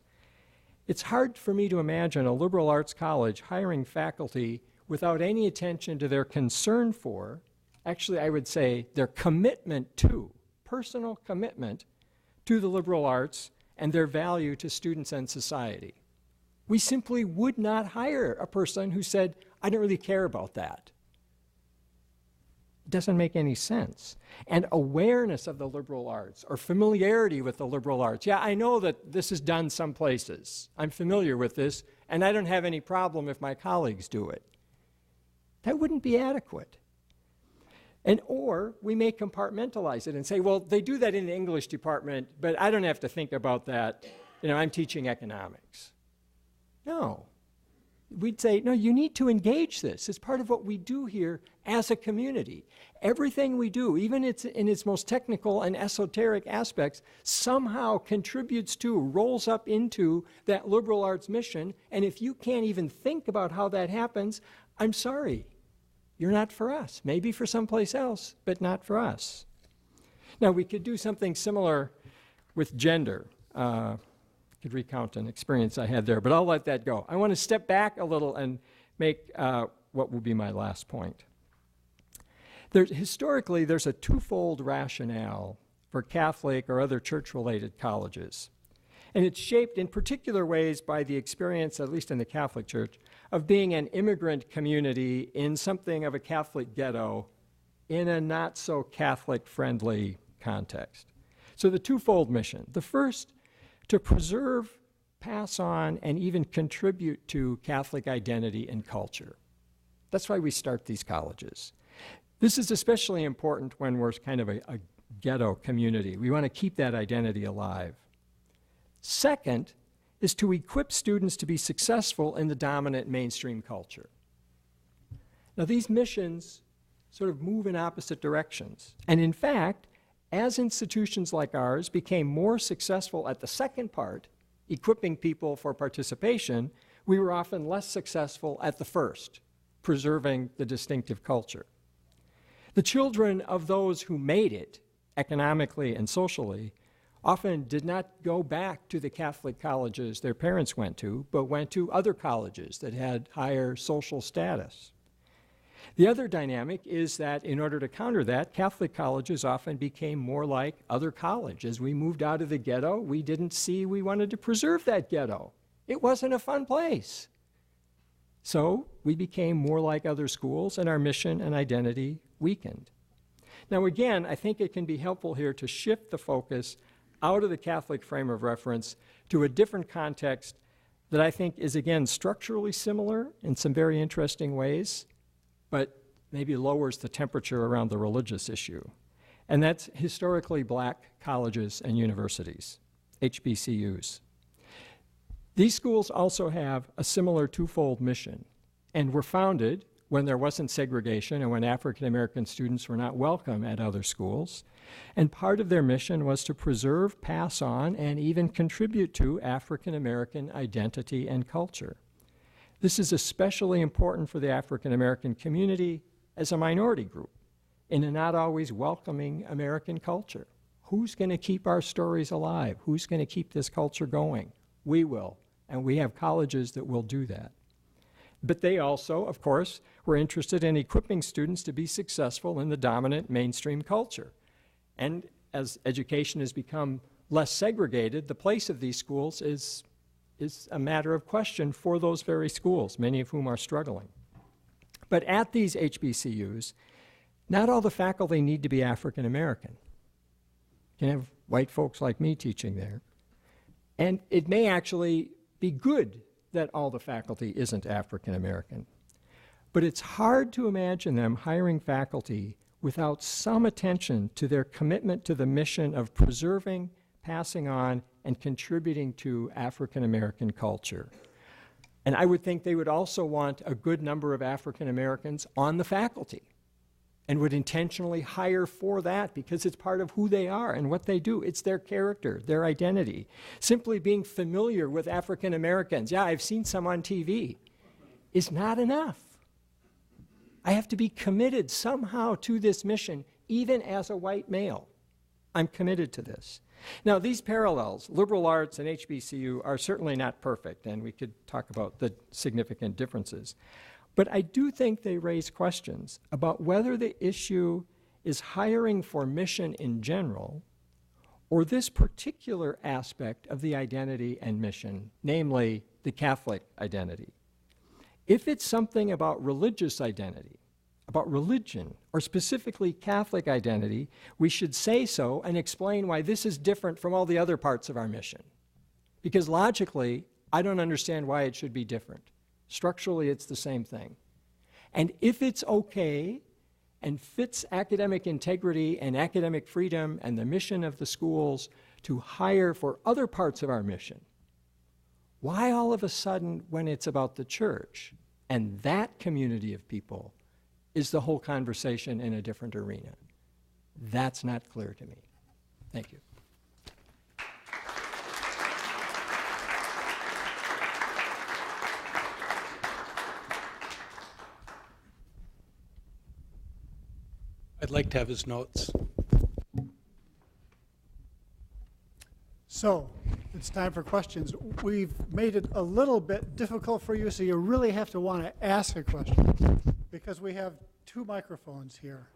It's hard for me to imagine a liberal arts college hiring faculty without any attention to their concern for, actually I would say their commitment to, personal commitment to the liberal arts and their value to students and society. We simply would not hire a person who said, I don't really care about that. It doesn't make any sense. And awareness of the liberal arts or familiarity with the liberal arts. Yeah, I know that this is done some places. I'm familiar with this, and I don't have any problem if my colleagues do it. That wouldn't be adequate. Or we may compartmentalize it and say, well, they do that in the English department, but I don't have to think about that. I'm teaching economics. No. we'd say, no, you need to engage this. It's part of what we do here as a community. Everything we do, even in its most technical and esoteric aspects, somehow contributes to, rolls up into that liberal arts mission. And if you can't even think about how that happens, I'm sorry, you're not for us. Maybe for someplace else, but not for us. Now, we could do something similar with gender. Could recount an experience I had there, but I'll let that go. I want to step back a little and make what will be my last point. Historically, there's a twofold rationale for Catholic or other church-related colleges. And it's shaped in particular ways by the experience, at least in the Catholic Church, of being an immigrant community in something of a Catholic ghetto in a not-so-Catholic-friendly context. So the twofold mission. The first, to preserve, pass on, and even contribute to Catholic identity and culture. That's why we start these colleges. This is especially important when we're kind of a ghetto community. We want to keep that identity alive. Second is to equip students to be successful in the dominant mainstream culture. Now, these missions sort of move in opposite directions. And in fact, as institutions like ours became more successful at the second part, equipping people for participation, we were often less successful at the first, preserving the distinctive culture. The children of those who made it, economically and socially, often did not go back to the Catholic colleges their parents went to, but went to other colleges that had higher social status. The other dynamic is that in order to counter that, Catholic colleges often became more like other colleges. As we moved out of the ghetto, we didn't see we wanted to preserve that ghetto. It wasn't a fun place. So we became more like other schools, and our mission and identity weakened. Now again, I think it can be helpful here to shift the focus out of the Catholic frame of reference to a different context that I think is, again, structurally similar in some very interesting ways, but maybe lowers the temperature around the religious issue. And that's historically black colleges and universities, HBCUs. These schools also have a similar twofold mission and were founded when there wasn't segregation and when African American students were not welcome at other schools. And part of their mission was to preserve, pass on, and even contribute to African American identity and culture. This is especially important for the African American community as a minority group in a not always welcoming American culture. Who's going to keep our stories alive? Who's going to keep this culture going? We will, and we have colleges that will do that. But they also, of course, were interested in equipping students to be successful in the dominant mainstream culture. And as education has become less segregated, the place of these schools is a matter of question for those very schools, many of whom are struggling. But at these HBCUs, not all the faculty need to be African American. You can have white folks like me teaching there. And it may actually be good that all the faculty isn't African American. But it's hard to imagine them hiring faculty without some attention to their commitment to the mission of preserving, passing on, and contributing to African American culture. And I would think they would also want a good number of African Americans on the faculty and would intentionally hire for that because it's part of who they are and what they do. It's their character, their identity. Simply being familiar with African Americans, yeah, I've seen some on TV, is not enough. I have to be committed somehow to this mission, even as a white male. I'm committed to this. Now, these parallels, liberal arts and HBCU, are certainly not perfect, and we could talk about the significant differences. But I do think they raise questions about whether the issue is hiring for mission in general or this particular aspect of the identity and mission, namely the Catholic identity. If it's something about religious identity, about religion, or specifically Catholic identity, we should say so and explain why this is different from all the other parts of our mission. Because logically, I don't understand why it should be different. Structurally, it's the same thing. And if it's okay and fits academic integrity and academic freedom and the mission of the schools to hire for other parts of our mission, Why all of a sudden, when it's about the church and that community of people, is the whole conversation in a different arena? That's not clear to me. Thank you. I'd like to have his notes. So, it's time for questions. We've made it a little bit difficult for you, so you really have to want to ask a question, because we have two microphones here.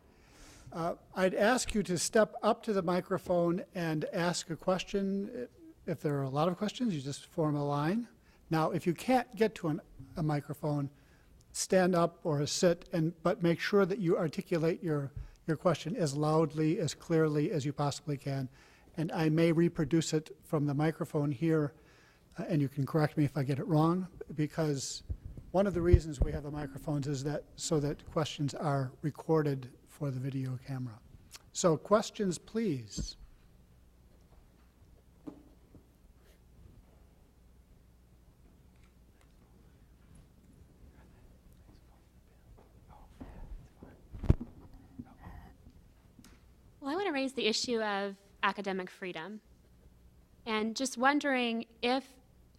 I'd ask you to step up to the microphone and ask a question. If there are a lot of questions, you just form a line. Now, if you can't get to a microphone, stand up or sit, but make sure that you articulate your question as loudly, as clearly as you possibly can. And I may reproduce it from the microphone here, and you can correct me if I get it wrong, because one of the reasons we have the microphones is that so that questions are recorded for the video camera. So questions, please. Well, I want to raise the issue of academic freedom, and just wondering if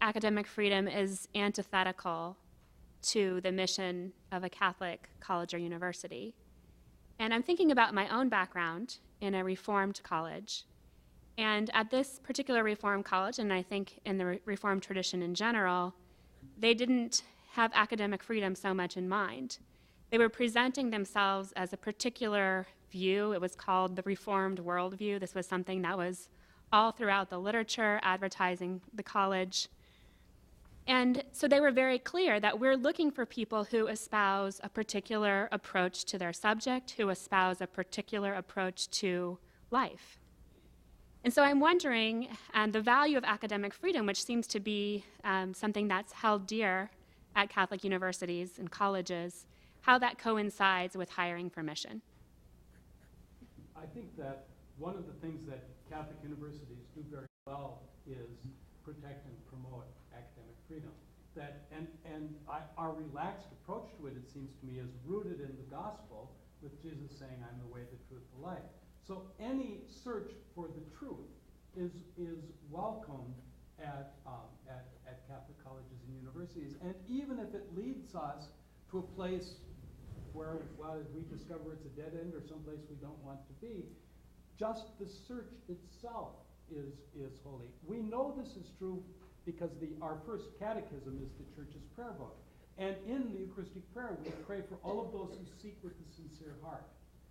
academic freedom is antithetical to the mission of a Catholic college or university. And I'm thinking about my own background in a Reformed college. And at this particular Reformed college, and I think in the Reformed tradition in general, they didn't have academic freedom so much in mind. They were presenting themselves as a particular view. It was called the Reformed worldview. This was something that was all throughout the literature, advertising the college. And so they were very clear that we're looking for people who espouse a particular approach to their subject, who espouse a particular approach to life. And so I'm wondering, the value of academic freedom, which seems to be something that's held dear at Catholic universities and colleges, how that coincides with hiring for mission. I think that one of the things that Catholic universities do very well is protect and promote academic freedom. Our relaxed approach to it, it seems to me, is rooted in the gospel, with Jesus saying, "I'm the way, the truth, the life." So any search for the truth is welcomed at Catholic colleges and universities, and even if it leads us to a place where, well, we discover it's a dead end or someplace we don't want to be, just the search itself is holy. We know this is true because our first catechism is the Church's prayer book. And in the Eucharistic prayer, we pray for all of those who seek with a sincere heart.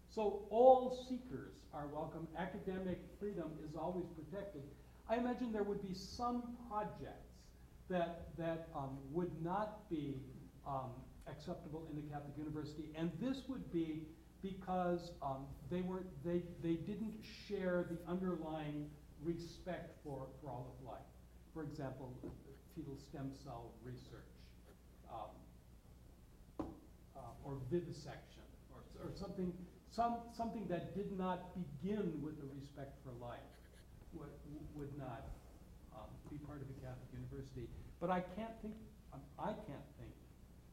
So all seekers are welcome. Academic freedom is always protected. I imagine there would be some projects that would not be acceptable in a Catholic university, and this would be because they didn't share the underlying respect for all of life. For example, fetal stem cell research, or vivisection, or something that did not begin with a respect for life would not be part of a Catholic university. But I can't think,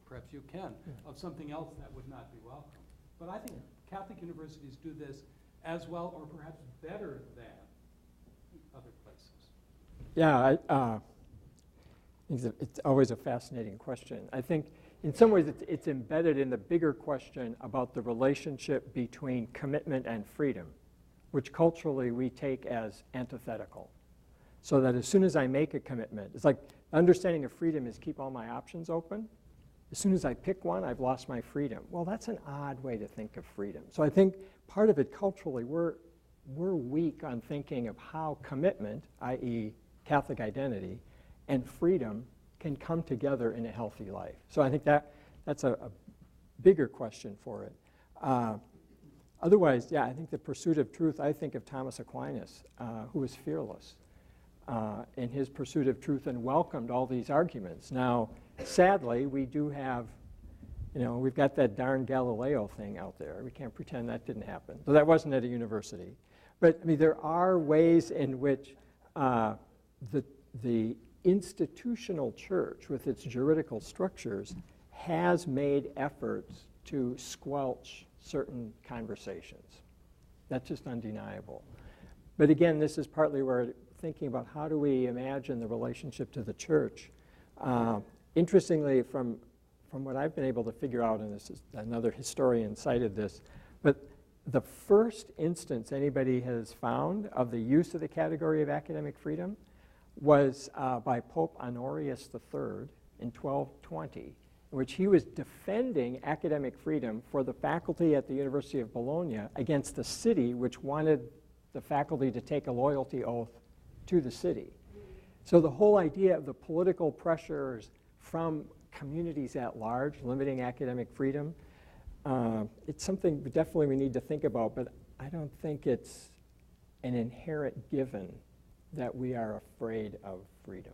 perhaps you can, of something else that would not be welcome. But I think Catholic universities do this as well, or perhaps better than other places. Yeah, it's always a fascinating question. I think in some ways it's embedded in the bigger question about the relationship between commitment and freedom, which culturally we take as antithetical. So that as soon as I make a commitment, it's like understanding of freedom is keep all my options open. As soon as I pick one, I've lost my freedom. Well, that's an odd way to think of freedom. So I think part of it culturally, we're weak on thinking of how commitment, i.e. Catholic identity, and freedom can come together in a healthy life. So I think that's a bigger question for it. Otherwise, yeah, I think the pursuit of truth, I think of Thomas Aquinas, who was fearless in his pursuit of truth and welcomed all these arguments. Now, sadly, we do have, we've got that darn Galileo thing out there. We can't pretend that didn't happen. So that wasn't at a university. But I mean, there are ways in which the institutional church with its juridical structures has made efforts to squelch certain conversations. That's just undeniable. But again, this is partly where thinking about how do we imagine the relationship to the church. Interestingly, from what I've been able to figure out, and this is another historian cited this, but the first instance anybody has found of the use of the category of academic freedom was by Pope Honorius III in 1220, in which he was defending academic freedom for the faculty at the University of Bologna against the city, which wanted the faculty to take a loyalty oath to the city. So the whole idea of the political pressures from communities at large limiting academic freedom, it's something definitely we need to think about, but I don't think it's an inherent given that we are afraid of freedom.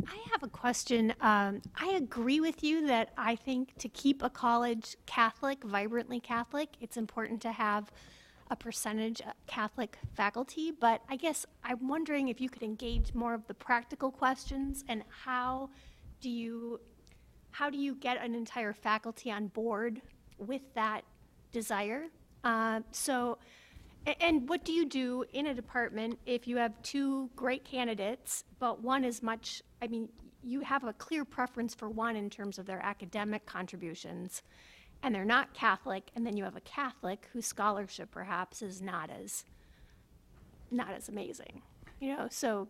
I have a question. I agree with you that I think to keep a college Catholic, vibrantly Catholic, it's important to have a percentage Catholic faculty, but I guess I'm wondering if you could engage more of the practical questions and how do you get an entire faculty on board with that desire? And what do you do in a department if you have two great candidates, but one is much, I mean, you have a clear preference for one in terms of their academic contributions, and they're not Catholic, and then you have a Catholic whose scholarship perhaps is not as amazing, you know? So,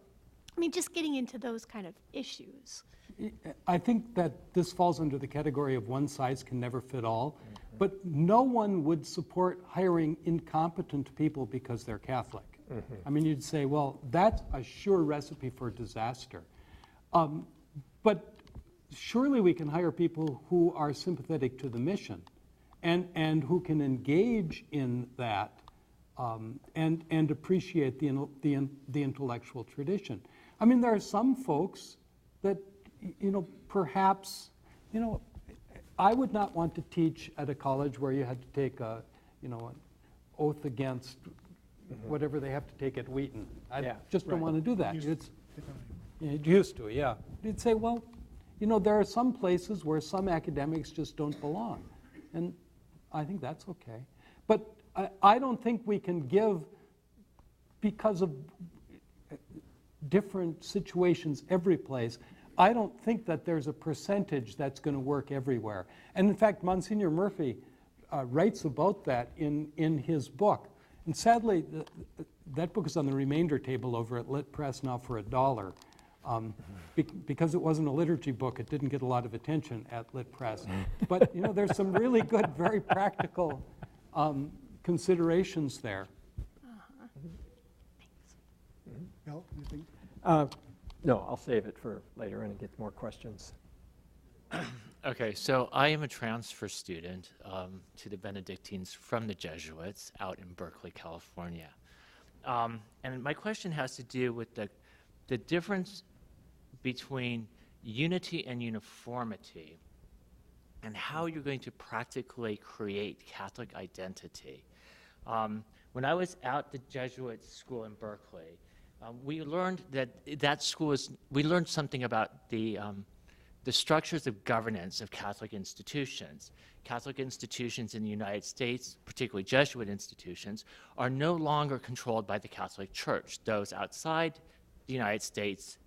I mean, just getting into those kind of issues. I think that this falls under the category of one size can never fit all, but no one would support hiring incompetent people because they're Catholic. I mean, you'd say, well, that's a sure recipe for disaster. But surely we can hire people who are sympathetic to the mission and who can engage in that and appreciate the intellectual tradition. I mean, there are some folks that, you know, perhaps, you know, I would not want to teach at a college where you had to take a, you know, an oath against whatever they have to take at Wheaton. I just don't want to do that. It used to, yeah. You'd say, well, you know, there are some places where some academics just don't belong. And I think that's okay. But I don't think we can give, because of different situations every place, I don't think that there's a percentage that's going to work everywhere. And in fact, Monsignor Murphy writes about that in his book. And sadly, that book is on the remainder table over at Lit Press now for $1. Because it wasn't a liturgy book, it didn't get a lot of attention at Lit Press. But you know, there's some really good, very practical considerations there. Bill, anything? No, I'll save it for later and get more questions. Okay, so I am a transfer student to the Benedictines from the Jesuits out in Berkeley, California. And my question has to do with the difference between unity and uniformity and how you're going to practically create Catholic identity. When I was at the Jesuit school in Berkeley, we learned we learned something about the structures of governance of Catholic institutions. Catholic institutions in the United States, particularly Jesuit institutions, are no longer controlled by the Catholic Church. Those outside the United States,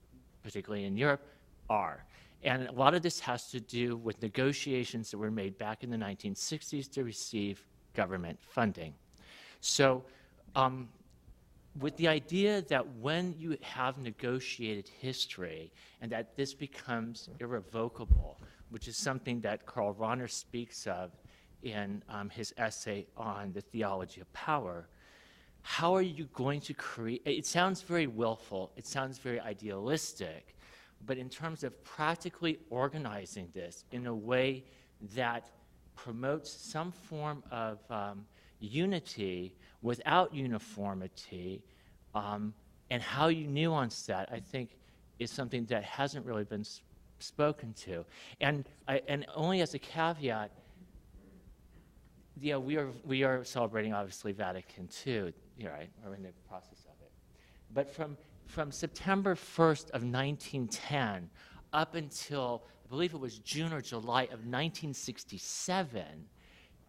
particularly in Europe, are. And a lot of this has to do with negotiations that were made back in the 1960s to receive government funding. So with the idea that when you have negotiated history and that this becomes irrevocable, which is something that Karl Rahner speaks of in his essay on the theology of power, how are you going to create, it sounds very willful, it sounds very idealistic, but in terms of practically organizing this in a way that promotes some form of unity without uniformity, and how you nuance that, I think, is something that hasn't really been spoken to. And only as a caveat, yeah, we are celebrating obviously Vatican II, right? We're in the process of it. But from September 1st of 1910 up until, I believe it was June or July of 1967,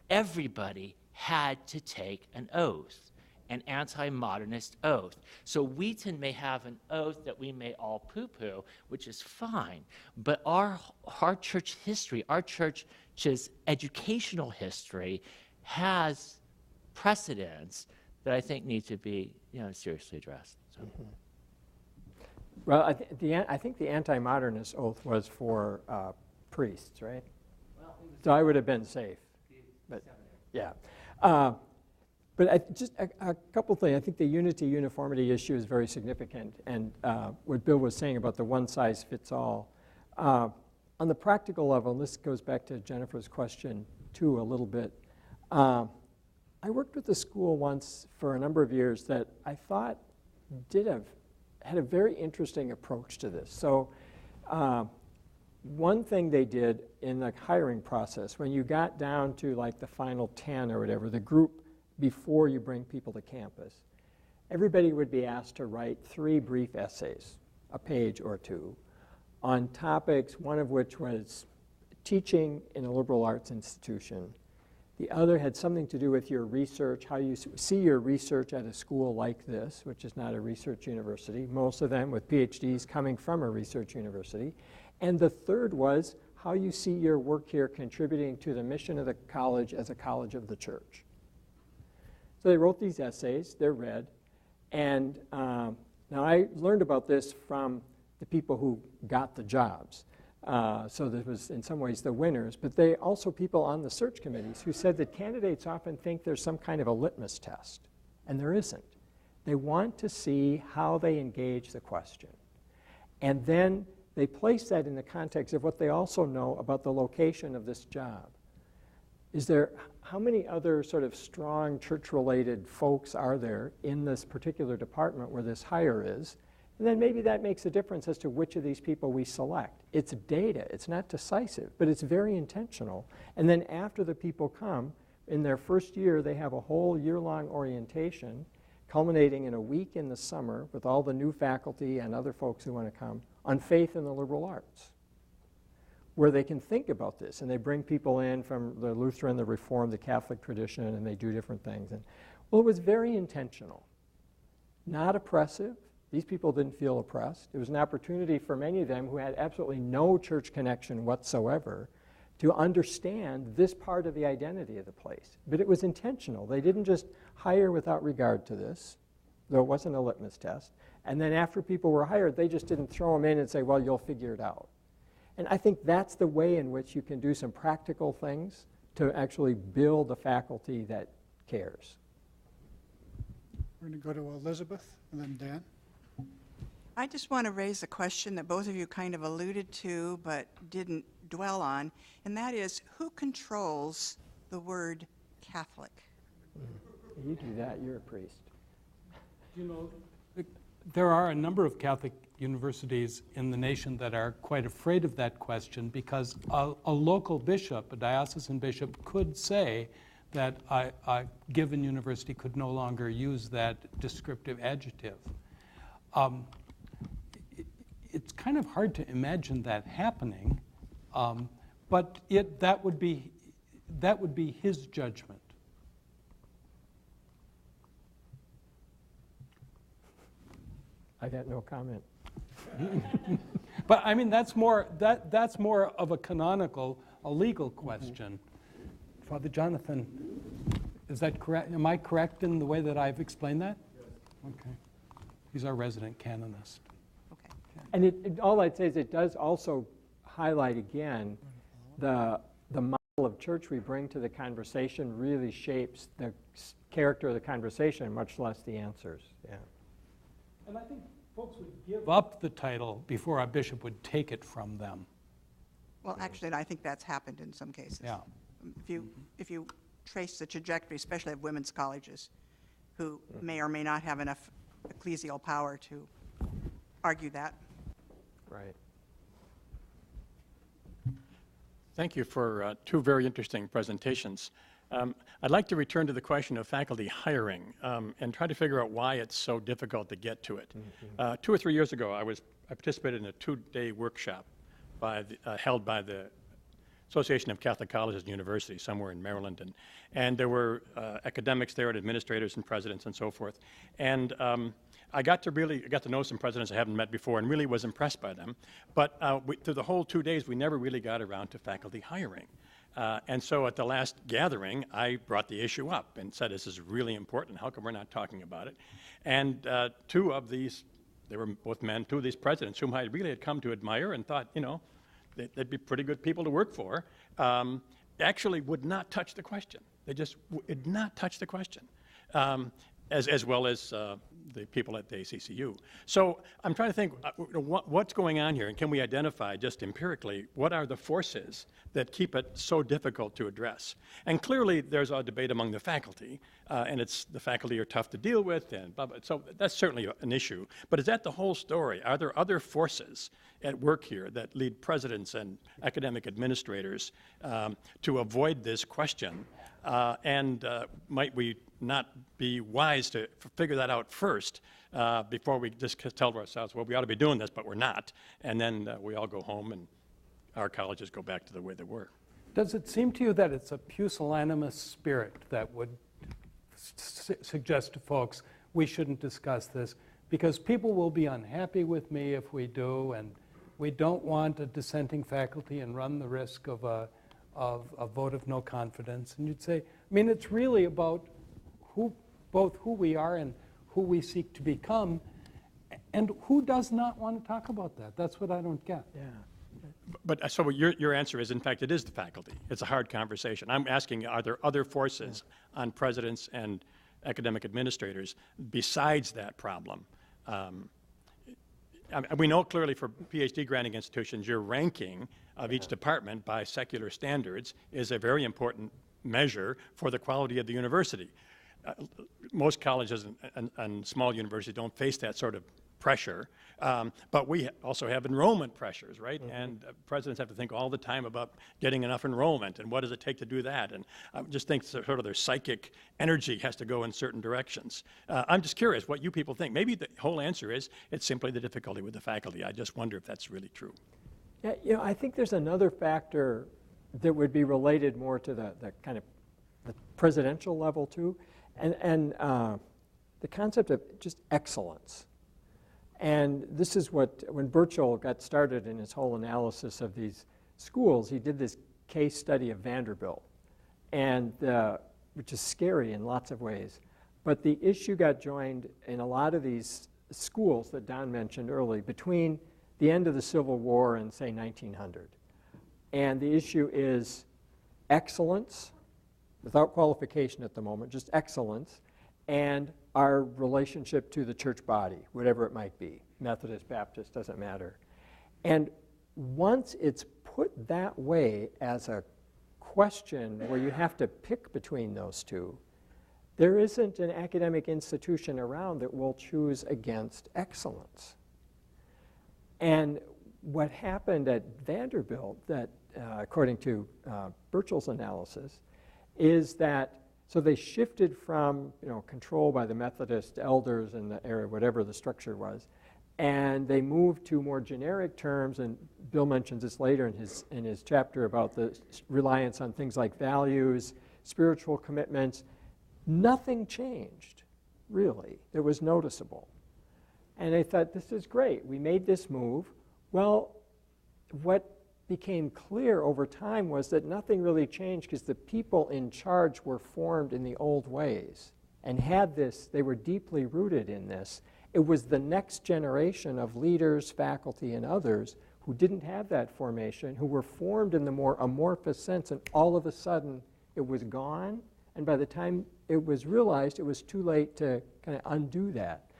everybody had to take an oath, an anti-modernist oath. So Wheaton may have an oath that we may all poo-poo, which is fine, but our church history, our church's educational history has precedents that I think need to be, seriously addressed. So. Well, I think the anti-modernist oath was for priests, right? Well, so I would have been safe. But yeah. But just a couple things. I think the unity-uniformity issue is very significant. And what Bill was saying about the one-size-fits-all. On the practical level, and this goes back to Jennifer's question too a little bit, I worked with a school once for a number of years that I thought had a very interesting approach to this. So one thing they did in the hiring process, when you got down to like the final 10 or whatever, the group before you bring people to campus, everybody would be asked to write 3 brief essays, a page or 2, on topics, one of which was teaching in a liberal arts institution. The other had something to do with your research, how you see your research at a school like this, which is not a research university, most of them with PhDs coming from a research university. And the third was how you see your work here contributing to the mission of the college as a college of the church. So they wrote these essays, they're read, and now I learned about this from the people who got the jobs. So there was, in some ways, the winners, but they also people on the search committees who said that candidates often think there's some kind of a litmus test, and there isn't. They want to see how they engage the question. And then they place that in the context of what they also know about the location of this job. How many other sort of strong church-related folks are there in this particular department where this hire is? And then maybe that makes a difference as to which of these people we select. It's data, it's not decisive, but it's very intentional. And then after the people come, in their first year, they have a whole year-long orientation, culminating in a week in the summer with all the new faculty and other folks who want to come, on faith in the liberal arts, where they can think about this. And they bring people in from the Lutheran, the Reformed, the Catholic tradition, and they do different things. And, well, it was very intentional, not oppressive. These people didn't feel oppressed. It was an opportunity for many of them who had absolutely no church connection whatsoever to understand this part of the identity of the place. But it was intentional. They didn't just hire without regard to this, though it wasn't a litmus test. And then after people were hired, they just didn't throw them in and say, well, you'll figure it out. And I think that's the way in which you can do some practical things to actually build a faculty that cares. We're going to go to Elizabeth and then Dan. I just want to raise a question that both of you kind of alluded to but didn't dwell on, and that is, who controls the word Catholic? You do that, you're a priest. You know, there are a number of Catholic universities in the nation that are quite afraid of that question because a local bishop, a diocesan bishop, could say that a given university could no longer use that descriptive adjective. It's kind of hard to imagine that happening, but that would be his judgment. I got no comment. But I mean, that's more of a canonical, a legal question. Father Jonathan, is that correct? Am I correct in the way that I've explained that? Yes. Okay. He's our resident canonist. Okay. And all I'd say is it does also highlight again the model of church we bring to the conversation really shapes the character of the conversation, much less the answers. Yeah. And I think folks would give up the title before a bishop would take it from them. Well, actually, I think that's happened in some cases. Yeah. If you trace the trajectory, especially of women's colleges, who may or may not have enough ecclesial power to argue that. Right. Thank you for 2 very interesting presentations. I'd like to return to the question of faculty hiring and try to figure out why it's so difficult to get to it. 2 or 3 years ago, I participated in a 2-day workshop held by the Association of Catholic Colleges and Universities somewhere in Maryland, and there were academics there and administrators and presidents and so forth. And I got to know some presidents I haven't met before and really was impressed by them. But through the whole 2 days, we never really got around to faculty hiring. And so at the last gathering, I brought the issue up and said, this is really important. How come we're not talking about it? And 2 of these, they were both men, 2 of these presidents whom I really had come to admire and thought, you know, they'd be pretty good people to work for, actually would not touch the question. They just would not touch the question, as well as the people at the ACCU. So I'm trying to think what's going on here, and can we identify just empirically what are the forces that keep it so difficult to address? And clearly there's a debate among the faculty, and it's the faculty are tough to deal with, and blah, blah. So that's certainly an issue. But is that the whole story? Are there other forces at work here that lead presidents and academic administrators to avoid this question? And might we not be wise to figure that out first before we just tell ourselves, well, we ought to be doing this, but we're not, and then we all go home and our colleges go back to the way they were? Does it seem to you that it's a pusillanimous spirit that would suggest to folks we shouldn't discuss this because people will be unhappy with me if we do, and we don't want a dissenting faculty and run the risk of a vote of no confidence? And you'd say, I mean, it's really about both who we are and who we seek to become, and who does not want to talk about that? That's what I don't get. Yeah. But so your answer is, in fact, it is the faculty. It's a hard conversation. I'm asking, are there other forces on presidents and academic administrators besides that problem? We know clearly for PhD granting institutions, your ranking of each department by secular standards is a very important measure for the quality of the university. Most colleges and small universities don't face that sort of pressure, but we also have enrollment pressures, right? And presidents have to think all the time about getting enough enrollment and what does it take to do that. And I just think sort of their psychic energy has to go in certain directions. I'm just curious what you people think. Maybe the whole answer is it's simply the difficulty with the faculty. I just wonder if that's really true. Yeah, you know, I think there's another factor that would be related more to the kind of the presidential level too, and the concept of just excellence. And this is what, when Burchell got started in his whole analysis of these schools, he did this case study of Vanderbilt, and which is scary in lots of ways. But the issue got joined in a lot of these schools that Don mentioned early between the end of the Civil War and, say, 1900. And the issue is excellence, without qualification at the moment, just excellence, and our relationship to the church body, whatever it might be, Methodist, Baptist, doesn't matter. And once it's put that way as a question where you have to pick between those two, there isn't an academic institution around that will choose against excellence. And what happened at Vanderbilt, that according to Burchell's analysis, is that so they shifted from, you know, control by the Methodist elders in the area, whatever the structure was, and they moved to more generic terms, and Bill mentions this later in his chapter about the reliance on things like values, spiritual commitments. Nothing changed, really. It was noticeable. And they thought, this is great. We made this move. Well, what became clear over time was that nothing really changed because the people in charge were formed in the old ways and had this, they were deeply rooted in this. It was the next generation of leaders, faculty, and others who didn't have that formation, who were formed in the more amorphous sense, and all of a sudden it was gone, and by the time it was realized, it was too late to kind of undo that.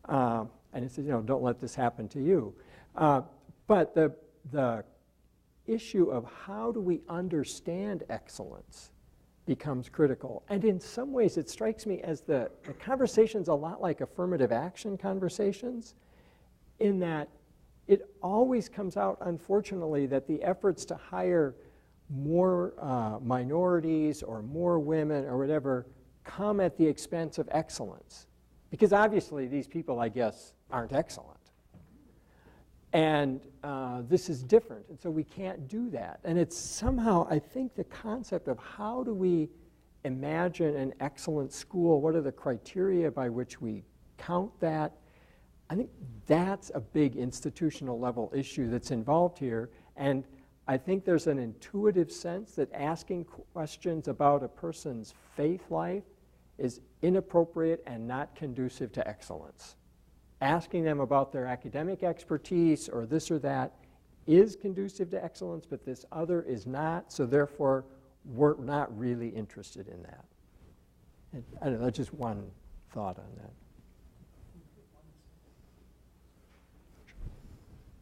And it says, you know, don't let this happen to you. But the issue of how do we understand excellence becomes critical. And in some ways, it strikes me as the conversation's a lot like affirmative action conversations, in that it always comes out, unfortunately, that the efforts to hire more minorities or more women or whatever come at the expense of excellence. Because obviously these people, I guess, aren't excellent. And this is different, and so we can't do that. And it's somehow, I think, the concept of how do we imagine an excellent school, what are the criteria by which we count that? I think that's a big institutional level issue that's involved here, and I think there's an intuitive sense that asking questions about a person's faith life is inappropriate and not conducive to excellence. Asking them about their academic expertise or this or that is conducive to excellence, but this other is not, so therefore we're not really interested in that. And I don't know, that's just one thought on that.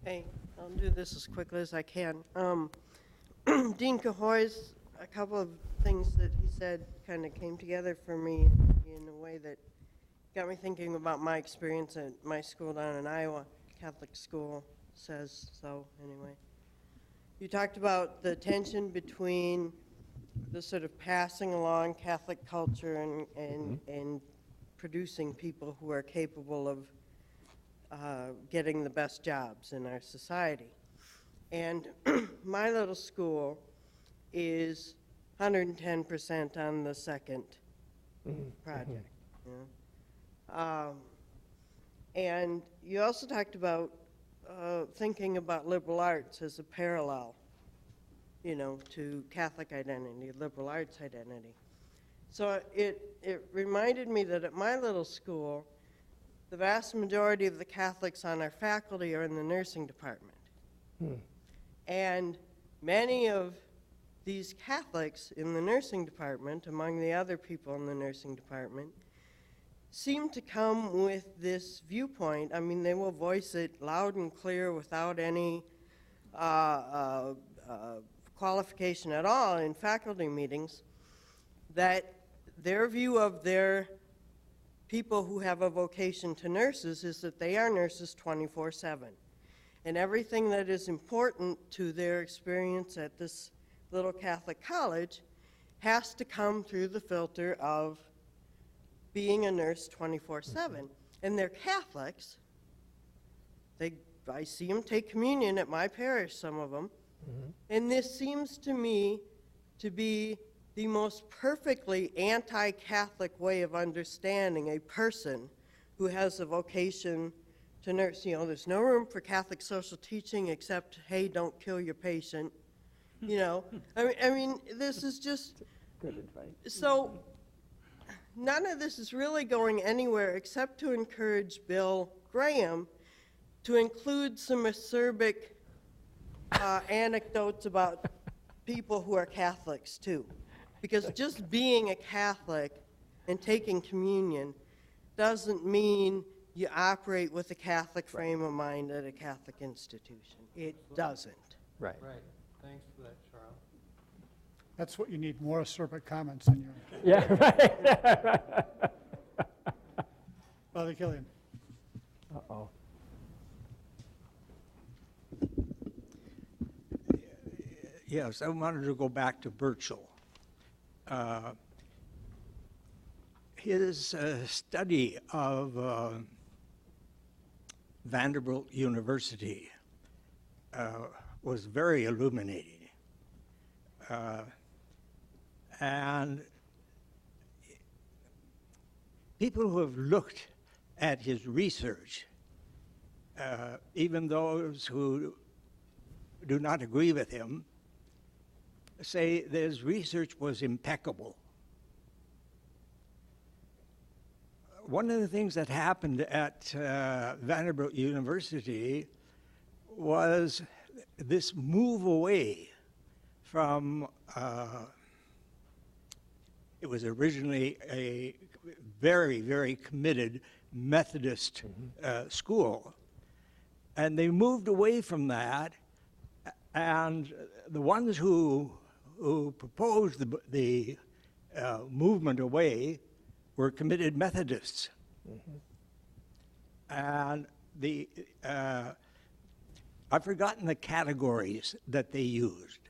Hey, I'll do this as quickly as I can. Dean Cahoy's, a couple of things that he said kind of came together for me in a way that got me thinking about my experience at my school down in Iowa. Catholic school says so, anyway. You talked about the tension between the sort of passing along Catholic culture and producing people who are capable of getting the best jobs in our society. And my little school is 110% on the second project. You know? And you also talked about thinking about liberal arts as a parallel, you know, to Catholic identity, liberal arts identity. So it reminded me that at my little school, the vast majority of the Catholics on our faculty are in the nursing department. And many of these Catholics in the nursing department, among the other people in the nursing department, seem to come with this viewpoint. I mean, they will voice it loud and clear without any qualification at all in faculty meetings, that their view of their people who have a vocation to nurses is that they are nurses 24/7. And everything that is important to their experience at this little Catholic college has to come through the filter of being a nurse 24/7. And they're Catholics. I see them take communion at my parish, some of them. And this seems to me to be the most perfectly anti-Catholic way of understanding a person who has a vocation to nurse. You know, there's no room for Catholic social teaching except, hey, don't kill your patient. You know, I mean, this is just good advice. So none of this is really going anywhere except to encourage Bill Graham to include some acerbic anecdotes about people who are Catholics too. Because just being a Catholic and taking communion doesn't mean you operate with a Catholic frame of mind at a Catholic institution. It doesn't. Right. Right. Thanks for that, Charles. That's what you need, more acerbic comments on your. Yeah, right. Father Killian. Uh-oh. Yes, I wanted to go back to Burchell. His study of Vanderbilt University was very illuminating. And people who have looked at his research, even those who do not agree with him, say that his research was impeccable. One of the things that happened at Vanderbilt University was this move away from, it was originally a very, very committed Methodist school. And they moved away from that, and the ones who proposed the movement away were committed Methodists. And I've forgotten the categories that they used.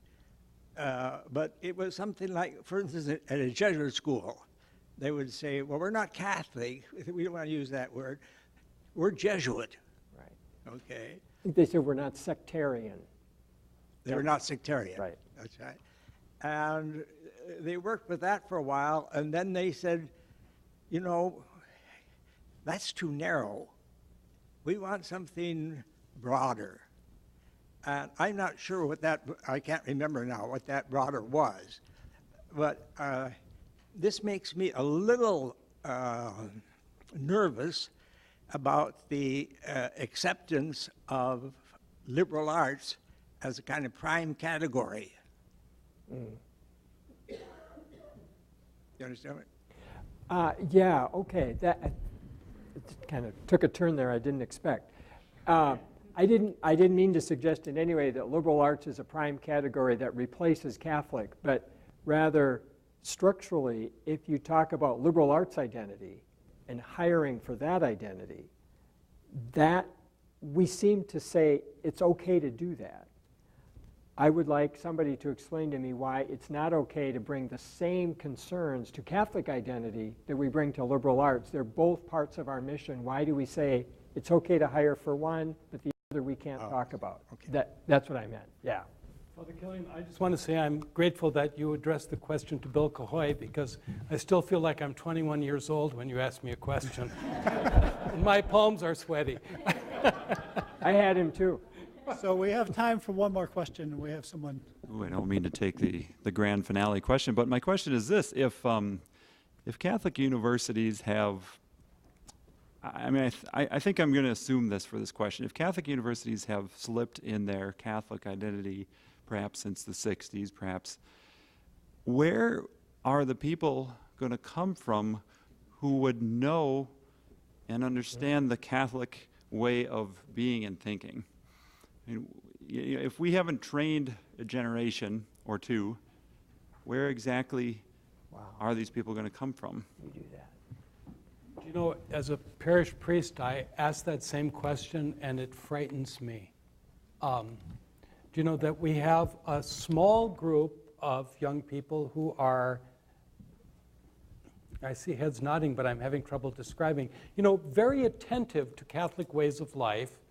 but it was something like, for instance, at a Jesuit school, they would say, well, we're not Catholic. We don't want to use that word. We're Jesuit. Right. Okay. I think they said we're not sectarian. They were not sectarian. Right. That's right. And they worked with that for a while, and then they said, you know, that's too narrow. We want something broader. And I'm not sure what that, I can't remember now what that broader was. But this makes me a little nervous about the acceptance of liberal arts as a kind of prime category. You understand it? Yeah, okay. That it kind of took a turn there I didn't expect. I didn't mean to suggest in any way that liberal arts is a prime category that replaces Catholic, but rather structurally, if you talk about liberal arts identity and hiring for that identity, that we seem to say it's okay to do that. I would like somebody to explain to me why it's not okay to bring the same concerns to Catholic identity that we bring to liberal arts. They're both parts of our mission. Why do we say it's okay to hire for one, but the other we can't talk about? Okay. That's what I meant, yeah. Father Killian, I just want to say I'm grateful that you addressed the question to Bill Cahoy, because I still feel like I'm 21 years old when you ask me a question. And my palms are sweaty. I had him too. So we have time for one more question. We have someone. Ooh, I don't mean to take the grand finale question, but my question is this: if Catholic universities have, I think I'm going to assume this for this question. If Catholic universities have slipped in their Catholic identity, perhaps since the 60s, perhaps, where are the people going to come from who would know and understand the Catholic way of being and thinking? I mean, if we haven't trained a generation or two, where exactly are these people going to come from? You do that. You know, as a parish priest, I ask that same question, and it frightens me. Do you know that we have a small group of young people who are, I see heads nodding, but I'm having trouble describing, you know, very attentive to Catholic ways of life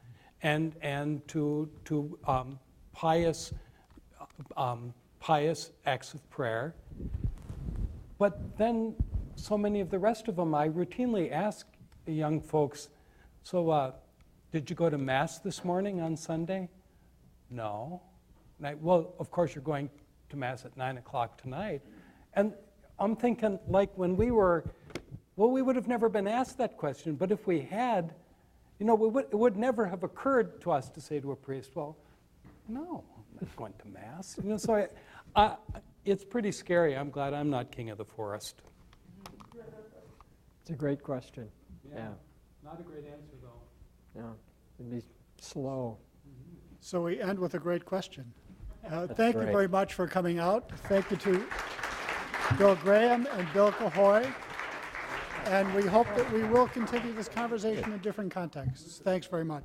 and to pious acts of prayer. But then so many of the rest of them, I routinely ask the young folks, so did you go to Mass this morning on Sunday? No. Well, of course you're going to Mass at 9 o'clock tonight. And I'm thinking, like when we were, well, we would have never been asked that question, but if we had, you know, it would never have occurred to us to say to a priest, well, no, I'm not going to Mass. You know, so it's pretty scary. I'm glad I'm not king of the forest. It's a great question. Yeah. Not a great answer, though. No, it'd be slow. So we end with a great question. Thank you great. very much for coming out. Thank you to Bill Graham and Bill Cahoy. And we hope that we will continue this conversation in different contexts. Thanks very much.